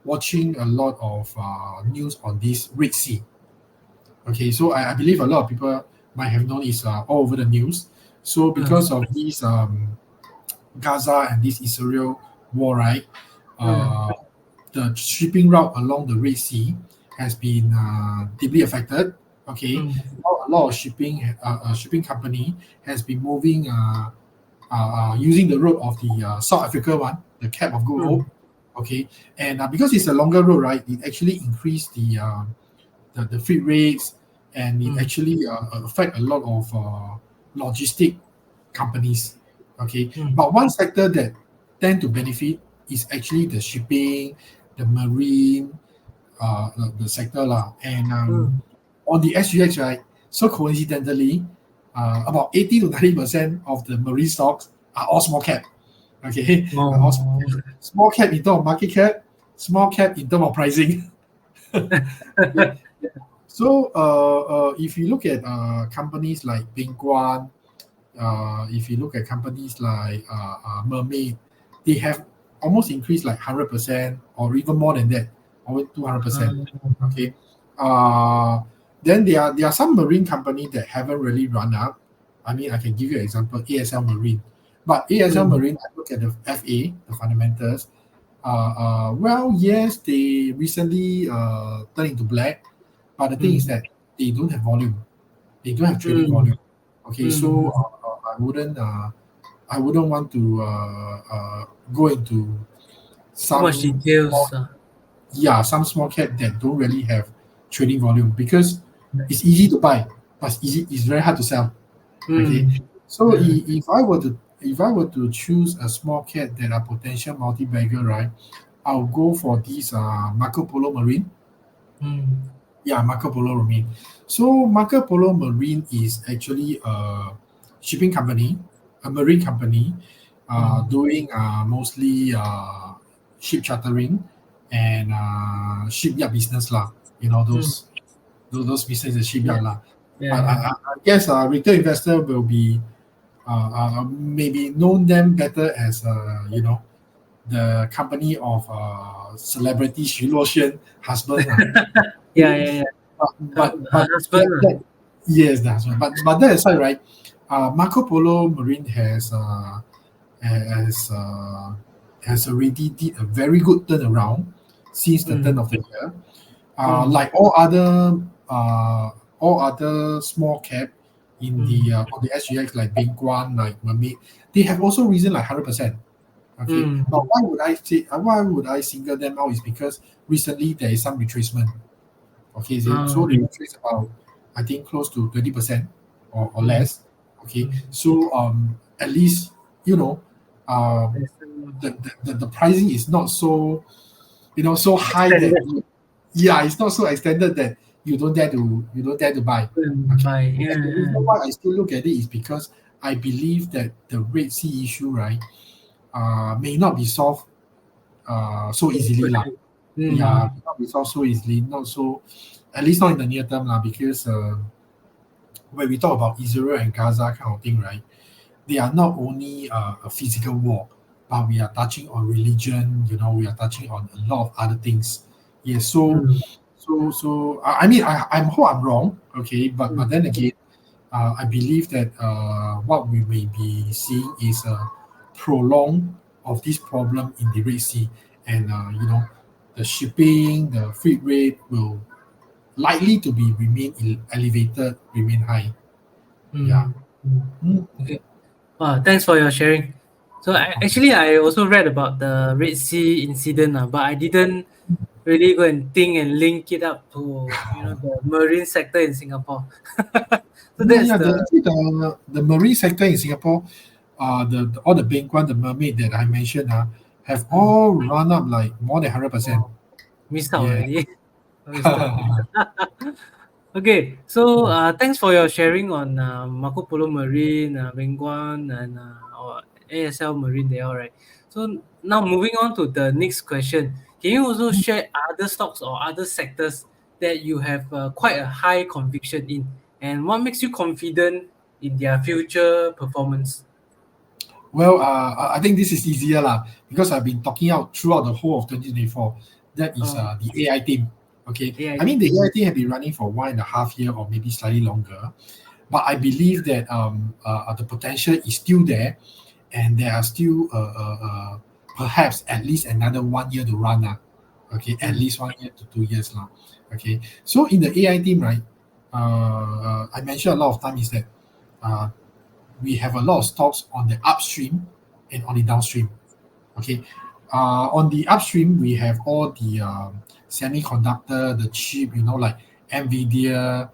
watching a lot of news on this Red Sea. Okay, so I believe a lot of people might have known it's all over the news. So uh, because of these Gaza and this Israel war, right? uh, Uh, the shipping route along the Red Sea has been deeply affected. Okay, mm, a lot of shipping company has been moving using the road of the South Africa one, the Cap of Good mm, Hope. Okay, and because it's a longer road, right, it actually increased the freight rates, and it mm, actually affect a lot of logistic companies. Okay, mm, but one sector that tend to benefit is actually the shipping, the marine, the sector lah. And mm. on the SGX, right? So coincidentally, about 80 to 90% of the marine stocks are all small cap. Okay, are all small Oh. cap. Small cap in terms of market cap, small cap in terms of pricing. Yeah. So if you look at companies like Bingguan, if you look at companies like Mermaid, they have almost increased like 100% or even more than that, over 200%. Okay. Uh, then there are some marine companies that haven't really run up. I mean, I can give you an example, ASL Marine. But ASL Marine, I look at the FA, the fundamentals. Well, yes, they recently turned into black, but the thing is that they don't have volume. They don't have trading volume. Okay, so I wouldn't want to go into Too much some details. small, yeah, some small cap that don't really have trading volume because it's easy to buy, but it's very hard to sell. Okay, so if I were to choose a small cap that are potential multi-bagger, right, I'll go for these Marco Polo Marine. Yeah, Marco Polo Marine. So Marco Polo Marine is actually a shipping company, a marine company, doing mostly ship chartering and shipyard business lah. You know those business at Yeah. shipyard lah. But Yeah. I guess retail investor will be maybe known them better as the company of celebrity Xu Luoxuan husband lah. Yeah. Yeah. Yeah. Her But husband. yes, that's right. But that aside, right? Marco Polo Marine has has already did a very good turnaround since the turn of the year. Like all other small cap in the on the SGX like Bingguan, like Mermaid, they have also risen like 100%. Okay, but why would I single them out is because recently there is some retracement. Okay, so they retrace about I think close to 20% or less. Okay, so at least you know um, the pricing is not so so high that Extended. yeah, it's not so extended that you don't dare to buy. Okay, Buy. Yeah. and the reason why I still look at it is because I believe that the Red Sea issue, right, may not be solved so easily lah. Yeah, may not be solved so easily, not so, at least not in the near term lah, because when we talk about Israel and Gaza kind of thing, right, they are not only a physical war, but we are touching on religion, we are touching on a lot of other things. Yes, so I mean, I'm hope I'm wrong, okay, but then again, I believe that what we may be seeing is a prolong of this problem in the Red Sea, and the shipping, the freight rate will likely to be remain elevated, remain high. Yeah. Mm. Okay. Thanks for your sharing. So I also read about the Red Sea incident, but I didn't really go and think and link it up to the marine sector in Singapore. So Yeah, that's yeah. the Actually, the marine sector in Singapore, all the Bangkuan, the mermaid that I mentioned, have all run up like more than 100%. missed out Yeah. already. Wasted. Okay, so thanks for your sharing on Marco Polo Marine, Mengguan, and or ASL Marine. They all right. So now moving on to the next question. Can you also share other stocks or other sectors that you have quite a high conviction in, and what makes you confident in their future performance? Well, I think this is easier lah because I've been talking out throughout the whole of 2024. That is Oh, the AI team. Okay, I AIT. mean the AI team have been running for 1.5 year or maybe slightly longer, but I believe that the potential is still there, and there are still perhaps at least another 1 year to run now. Okay, at least 1 year to 2 years now. Okay, so in the AI team, right, I mentioned a lot of time is that uh, we have a lot of stocks on the upstream and on the downstream. Okay, on the upstream we have all the semiconductor, the chip, like Nvidia,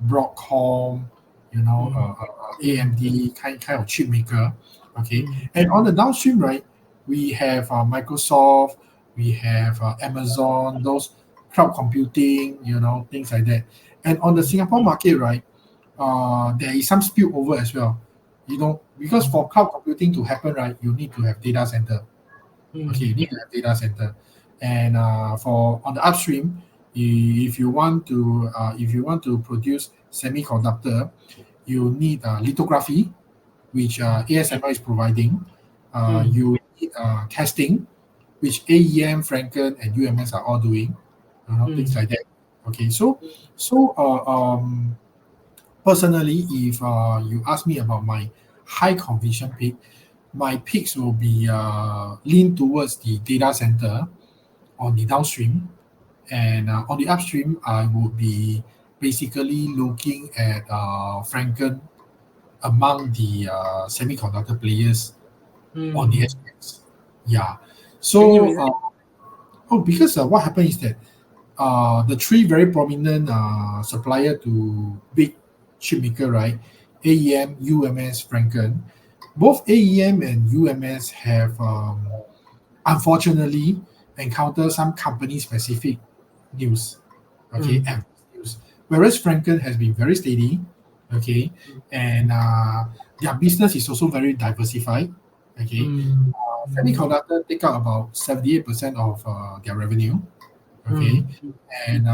Broadcom, AMD kind of chip maker. Okay, and on the downstream, right, we have Microsoft, we have Amazon, those cloud computing, things like that. And on the Singapore market, right, there is some spillover as well. Because for cloud computing to happen, right, you need to have data center. Okay, you need to have data center, and for on the upstream, if you want to produce semiconductor, you need lithography, which ASML is providing. You need testing, which AEM, Frencken, and UMS are all doing, things like that. Okay, so personally, if you ask me about my high conviction pick, my picks will be lean towards the data center on the downstream, and on the upstream, I would be basically looking at Franken among the semiconductor players on the SPX. Yeah. Any So, reason? because what happened is that the three very prominent supplier to big chip maker, right? AEM, UMS, Franken. Both AEM and UMS have unfortunately encountered some company-specific news, okay, adverse news. Whereas Franken has been very steady, okay, and their business is also very diversified, okay. Semiconductor take up about 78% of their revenue, okay, and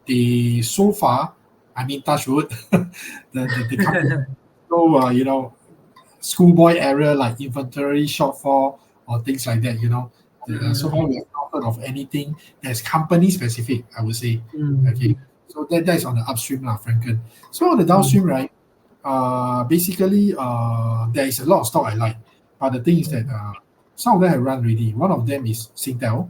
they so far, I mean, touch wood, the company, so schoolboy error like inventory shortfall or things like that. So far we have not heard of anything that's company specific, I would say. Okay, so that is on the upstream, lah, Franken. So on the downstream, right? Basically, there is a lot of stock I like, but the thing is that some of them have run already. One of them is Singtel,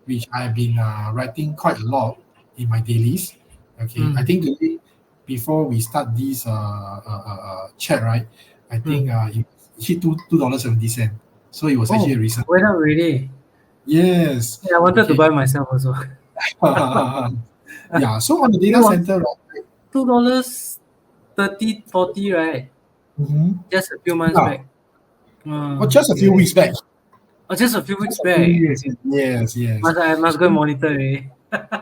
which I have been writing quite a lot in my dailies. Okay, I think today, before we start this chat, right? I think it hit $2.70. So it was actually a recent. Went up already. Yes. Yeah, I wanted to buy myself also. Yeah. So on the data center, right? $2 30 40, right? Just a few months Yeah. back. Well, just a few weeks back. Oh, just a few weeks Just a few back. years. Yes, yes. I must go monitor already.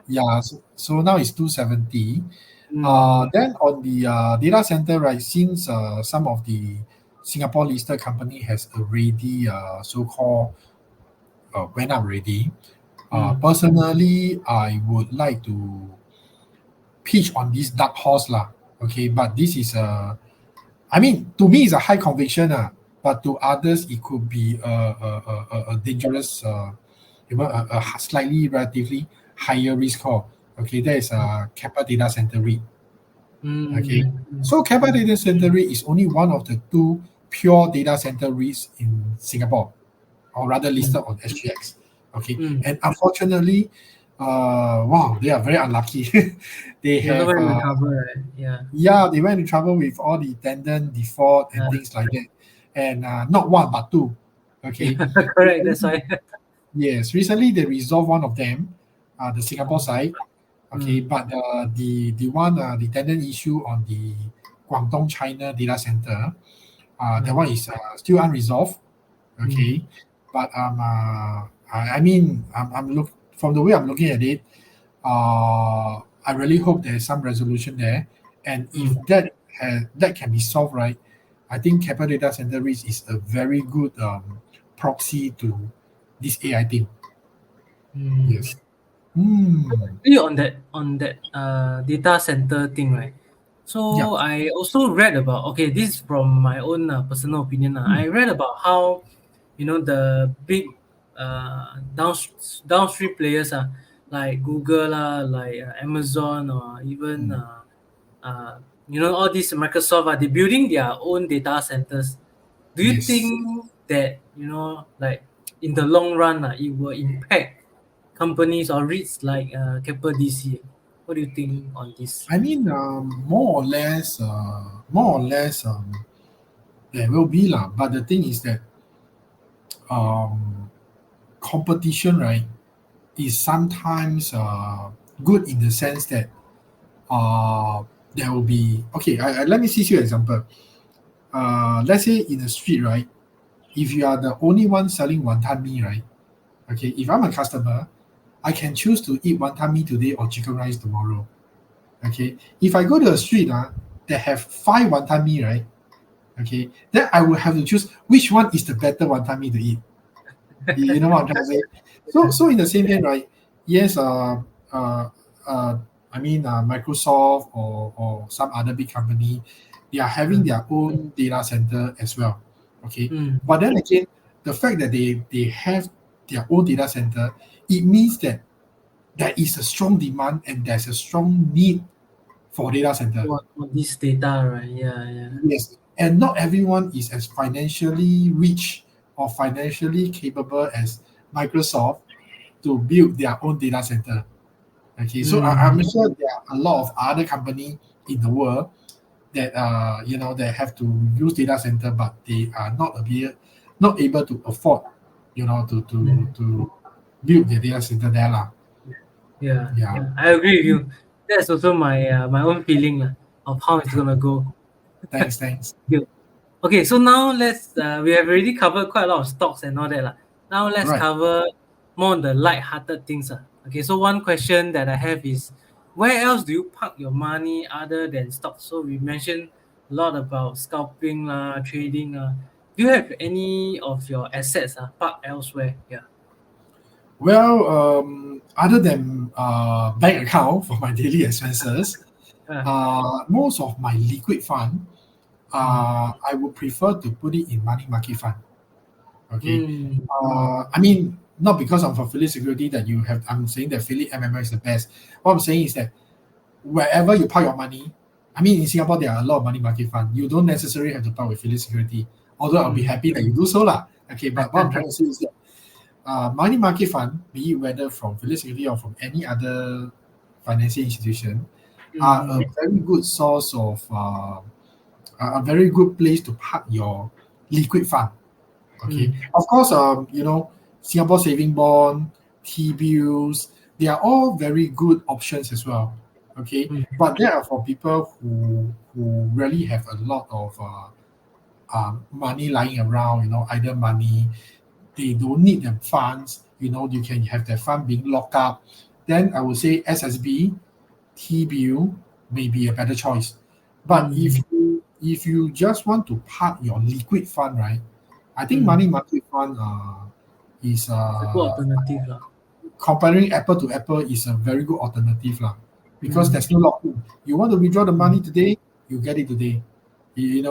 Yeah. So now it's 270. Then on the data center, right? Since some of the Singapore listed company has already so-called went up already. Personally, I would like to pitch on this dark horse lah. Okay, but this is I mean, to me, it's a high conviction, but to others, it could be a dangerous, a slightly relatively higher risk call. Okay, that is a Kappa Data Center REIT. Okay, so Kappa Data Center REIT is only one of the two pure data center REITs in Singapore, or rather listed on SGX. Okay, and unfortunately, wow, they are very unlucky. They have went in trouble, right? Yeah. yeah, they went in trouble with all the tenant default and things like that, and not one but two. Okay, Correct. That's why. yes, recently they resolved one of them, the Singapore side. Okay, but the one the tenant issue on the Guangdong China data center, that one is still unresolved. Okay, but I mean I'm look from the way I'm looking at it, I really hope there's some resolution there, and if that can be solved, right, I think Capital Data Center REIT is a very good proxy to this AI thing. Yes. On that data center thing, right? So Yeah. I also read about, okay, this is from my own personal opinion. I read about how the big downstream players like Google, like Amazon, or even all these Microsoft, they building their own data centers. Do you Yes. think that like in the long run, it will impact companies or REITs like Keppel DC? What do you think on this? I mean, more or less, there will be lah. But the thing is that um, competition, right, is sometimes good in the sense that there will be okay. Let me see you an example. Let's say in the street, right, if you are the only one selling wonton mee, right, okay, if I'm a customer, I can choose to eat wonton mee today or chicken rice tomorrow. Okay, if I go to a street that have 5 wonton mee, right, Okay, then I will have to choose which one is the better wanton mee to eat. You know what I'm trying to say? So in the same vein, right? Yes, uh, uh, I mean, Microsoft or some other big company, they are having their own data center as well. Okay, Mm. but then again, the fact that they have their own data center, it means that there is a strong demand and there's a strong need for data center. For this data, right? Yeah, yeah. Yes, and not everyone is as financially rich or financially capable as Microsoft to build their own data center. Okay, so I'm Mm. sure there are a lot of other company in the world that that have to use data center, but they are not able to afford, Mm. to build their data center there lah. Yeah, Yeah, yeah. I agree with you. That's also my own feeling lah, of how it's gonna go. thanks. Good. Okay, so now let's we have already covered quite a lot of stocks and all that lah. Now let's Right. cover more on the light-hearted things lah. Okay, so one question that I have is, where else do you park your money other than stocks? So we mentioned a lot about scalping lah, trading lah. Do you have any of your assets parked elsewhere? Yeah. Well, other than bank account for my daily expenses, Uh, most of my liquid fund, mm, I would prefer to put it in money market fund. Okay, mm, I mean, not because I'm for Philip Security that you have. I'm saying that Philip MML is the best. What I'm saying is that wherever you park your money, I mean, in Singapore there are a lot of money market fund. You don't necessarily have to park with Philip Security. Although I'll be mm, happy that you do so lah. Okay, but what I'm trying to say is that money market fund, be it whether from Philip Security or from any other financial institution, are a mm, very good source of a very good place to park your liquid fund. Okay, mm, of course, Singapore saving bond, T bills, they are all very good options as well. Okay, mm, but they are for people who really have a lot of money lying around. Either money they don't need them funds. You can have their fund being locked up. Then I would say SSB, T bill may be a better choice. But if mm. you just want to park your liquid fund, right? I think Mm. money market fund is It's a good alternative lah. comparing apple to apple is a very good alternative lah, because Mm, there's no lock-in. You want to withdraw the mm, money today, you get it today. It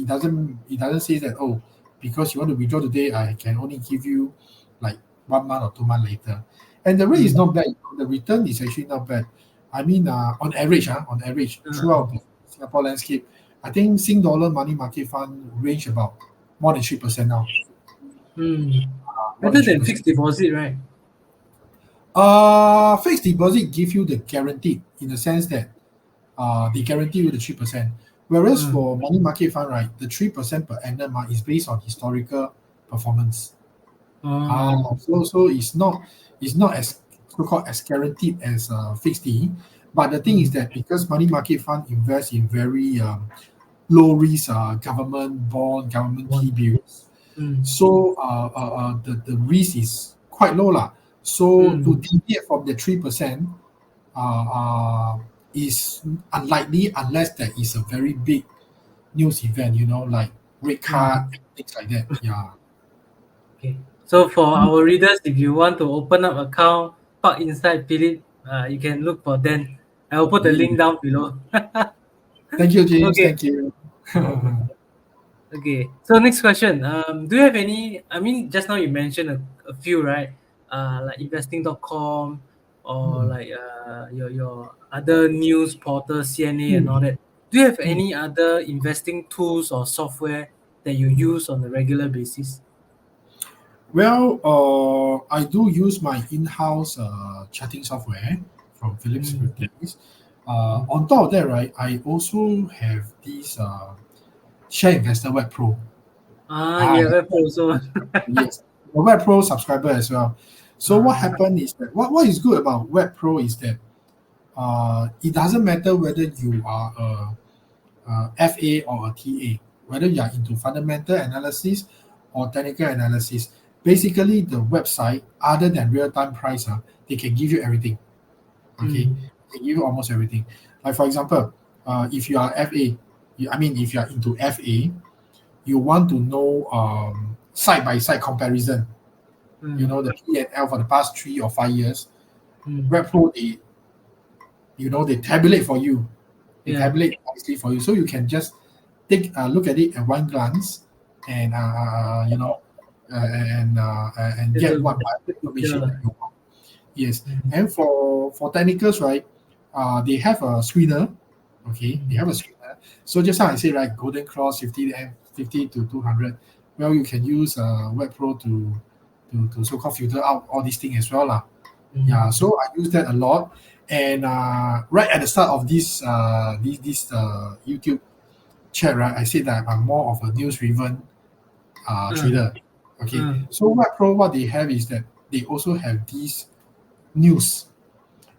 doesn't say that, oh, because you want to withdraw today, I can only give you like 1 month or 2 months later, and the rate is mm. not bad. The return is actually not bad. I mean, on average Uh, throughout the Singapore landscape, I think Sing dollar money market fund range about more than 3% now. mm. More than Better three than percent. fixed deposit, right? Fixed deposit give you the guaranteed in the sense that they guarantee you the 3%. Whereas Mm. for money market fund, right, the 3% per annum is based on historical performance. Oh. So it's not as so-called as guaranteed as fixed D. But the thing is Mm. that because money market fund invest in very low risk government bond, government T One. bills, Mm. so the risk is quite low lah. So to Mm. deviate from the 3% uh, uh, is unlikely unless there is a very big news event, like rate cut Mm. and things like that. Yeah. Okay. So for our readers, if you want to open up account, park inside Philip, you can look for Dan. I will put the link Yeah. down below. Thank you, James. Okay. Thank you. Okay. So next question. Do you have any? I mean, just now you mentioned a few, right? Like investing.com or Hmm, like your other news portal, CNA and all hmm, that. Do you have hmm. any other investing tools or software that you use on a regular basis? Well, I do use my in-house chatting software from Philips Mm, Securities. mm. On top of that, right, I also have this Share Investor Web Pro. You Ah, have Apple also. yes, a Web Pro subscriber as well. So what uh, happened is that what is good about Web Pro is that it doesn't matter whether you are a FA or a TA, whether you are into fundamental analysis or technical analysis. Basically, the website, other than real-time price, they can give you everything. Okay, mm, they give you almost everything. Like for example, if you are FA, if you are into FA, you want to know side by side comparison. The P&L for the past 3 or 5 years. Webpro, they tabulate for you. They tabulate nicely for you, so you can just take a look at it at one glance, and and It's get a what picture information lah. that you want. Yes, and for technicals, right? They have a screener. Okay, they have a screener. So just now I say, right, Golden Cross 50 to 200. Well, you can use Webpro to so-called filter out all these things as well, lah. Yeah, so I use that a lot. And right at the start of this YouTube chat, right, I said that I'm more of a news-driven trader. Okay, so Webpro, what they have is that they also have these news.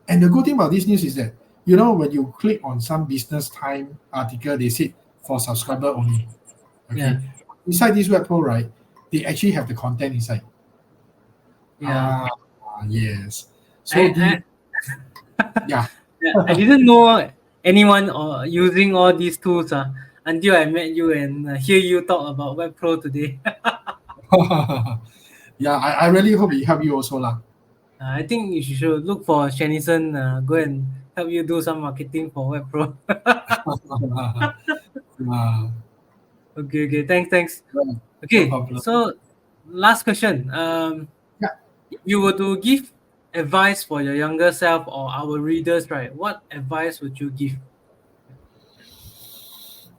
And the good thing about this news is that, when you click on some business time article, they say for subscriber only. Okay. Inside this Webpro, right, they actually have the content inside. Yes. So I yeah. I didn't know anyone using all these tools until I met you and hear you talk about Webpro today. Yeah, I really hope it help you also lah. I think you should look for Shenison, go and help you do some marketing for Webpro. Okay, thanks. No Okay, problem. so last question. Yeah. If you were to give advice for your younger self or our readers, right, what advice would you give?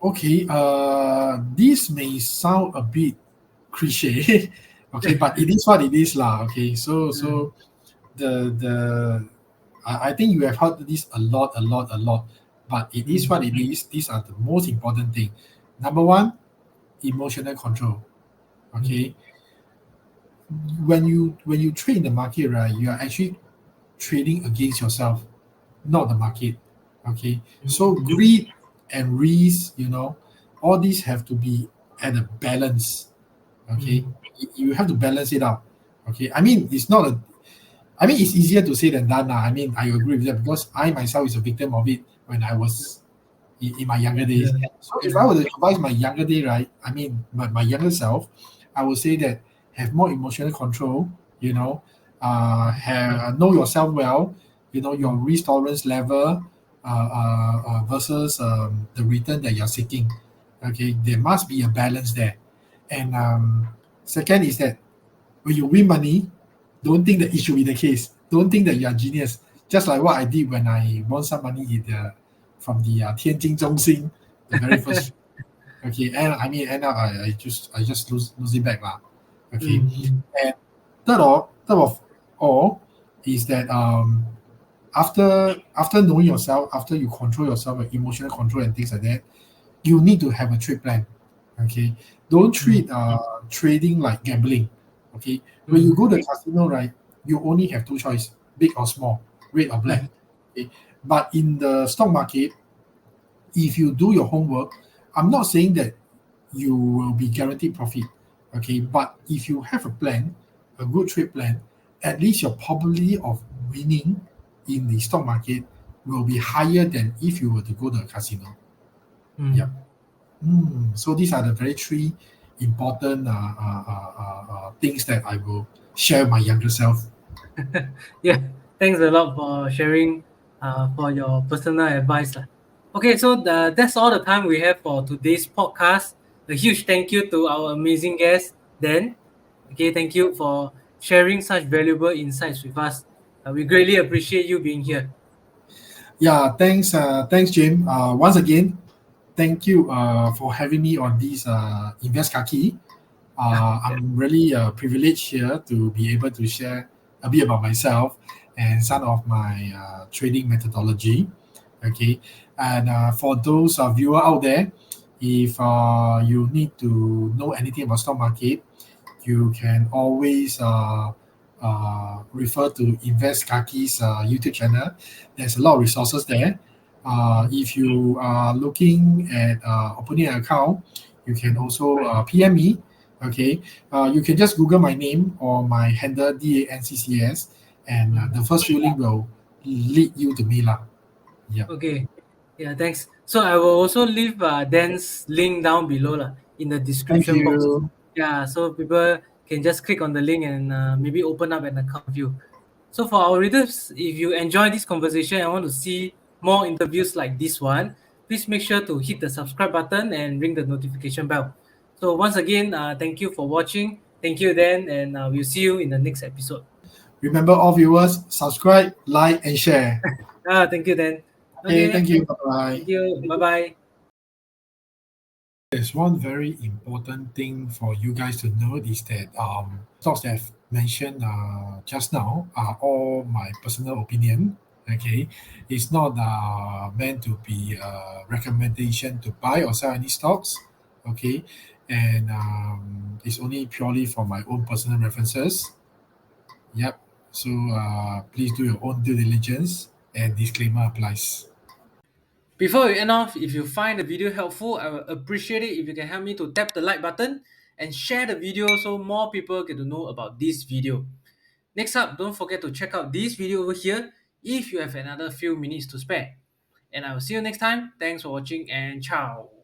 Okay, this may sound a bit cliche, okay, but it is what it is lah. Okay, so the I think you have heard this a lot, but it is what it is. These are the most important thing. Number one, emotional control. Okay, when you trade in the market, right, you are actually trading against yourself, not the market. Okay, so greed and risk, all these have to be at a balance. Okay, you have to balance it out. Okay, it's easier to say than done. I agree with that because I myself is a victim of it when I was in my younger days. So if I were to advise my younger day, right, my younger self, I would say that have more emotional control, know yourself well, your risk tolerance level versus the return that you're seeking. Okay, there must be a balance there. And second is that when you win money, don't think that it should be the case. Don't think that you are genius. Just like what I did when I won some money from the Tianjin Zhongxin, the very first. Okay, and end up I just lose it back lah. Okay, and third of all is that after knowing yourself, after you control yourself, emotional control and things like that, you need to have a trade plan. Okay, don't treat trading like gambling. Okay, when you go to the casino, right, you only have two choices: big or small, red or black. Okay, but in the stock market, if you do your homework, I'm not saying that you will be guaranteed profit. Okay, but if you have a plan, a good trade plan, at least your probability of winning in the stock market will be higher than if you were to go to a casino. Yeah. So these are the very three important things that I will share with my younger self. Yeah, thanks a lot for sharing for your personal advice. Okay, so that's all the time we have for today's podcast. A huge thank you to our amazing guest, Dan. Okay, thank you for sharing such valuable insights with us. We greatly appreciate you being here. Yeah, thanks, Jim. Once again, thank you for having me on this Invest Kaki. I'm really privileged here to be able to share a bit about myself and some of my trading methodology. Okay, and for those viewer out there, if you need to know anything about stock market, you can always refer to Invest Kaki's YouTube channel. There's a lot of resources there. If you are looking at opening an account, you can also PM me. Okay, you can just Google my name or my handle DANCCS, and the first few link will lead you to me lah. Yeah. Okay, Yeah, thanks. So I will also leave Dan's link down below in the Thank description box. you. Yeah, so people can just click on the link and maybe open up an account with you. So for our readers, if you enjoy this conversation and want to see more interviews like this one, please make sure to hit the subscribe button and ring the notification bell. So once again, thank you for watching. Thank you, Dan, and we'll see you in the next episode. Remember, all viewers, subscribe, like, and share. Thank you, Dan. Okay, thank Okay, you. Bye bye. thank you. Bye bye. There's one very important thing for you guys to know is that stocks that I've mentioned just now are all my personal opinion. Okay, it's not meant to be a recommendation to buy or sell any stocks. Okay, and it's only purely for my own personal references. Yep. So please do your own due diligence and disclaimer applies. Before we end off, if you find the video helpful, I would appreciate it if you can help me to tap the like button and share the video so more people get to know about this video. Next up, don't forget to check out this video over here if you have another few minutes to spare. And I will see you next time. Thanks for watching and ciao.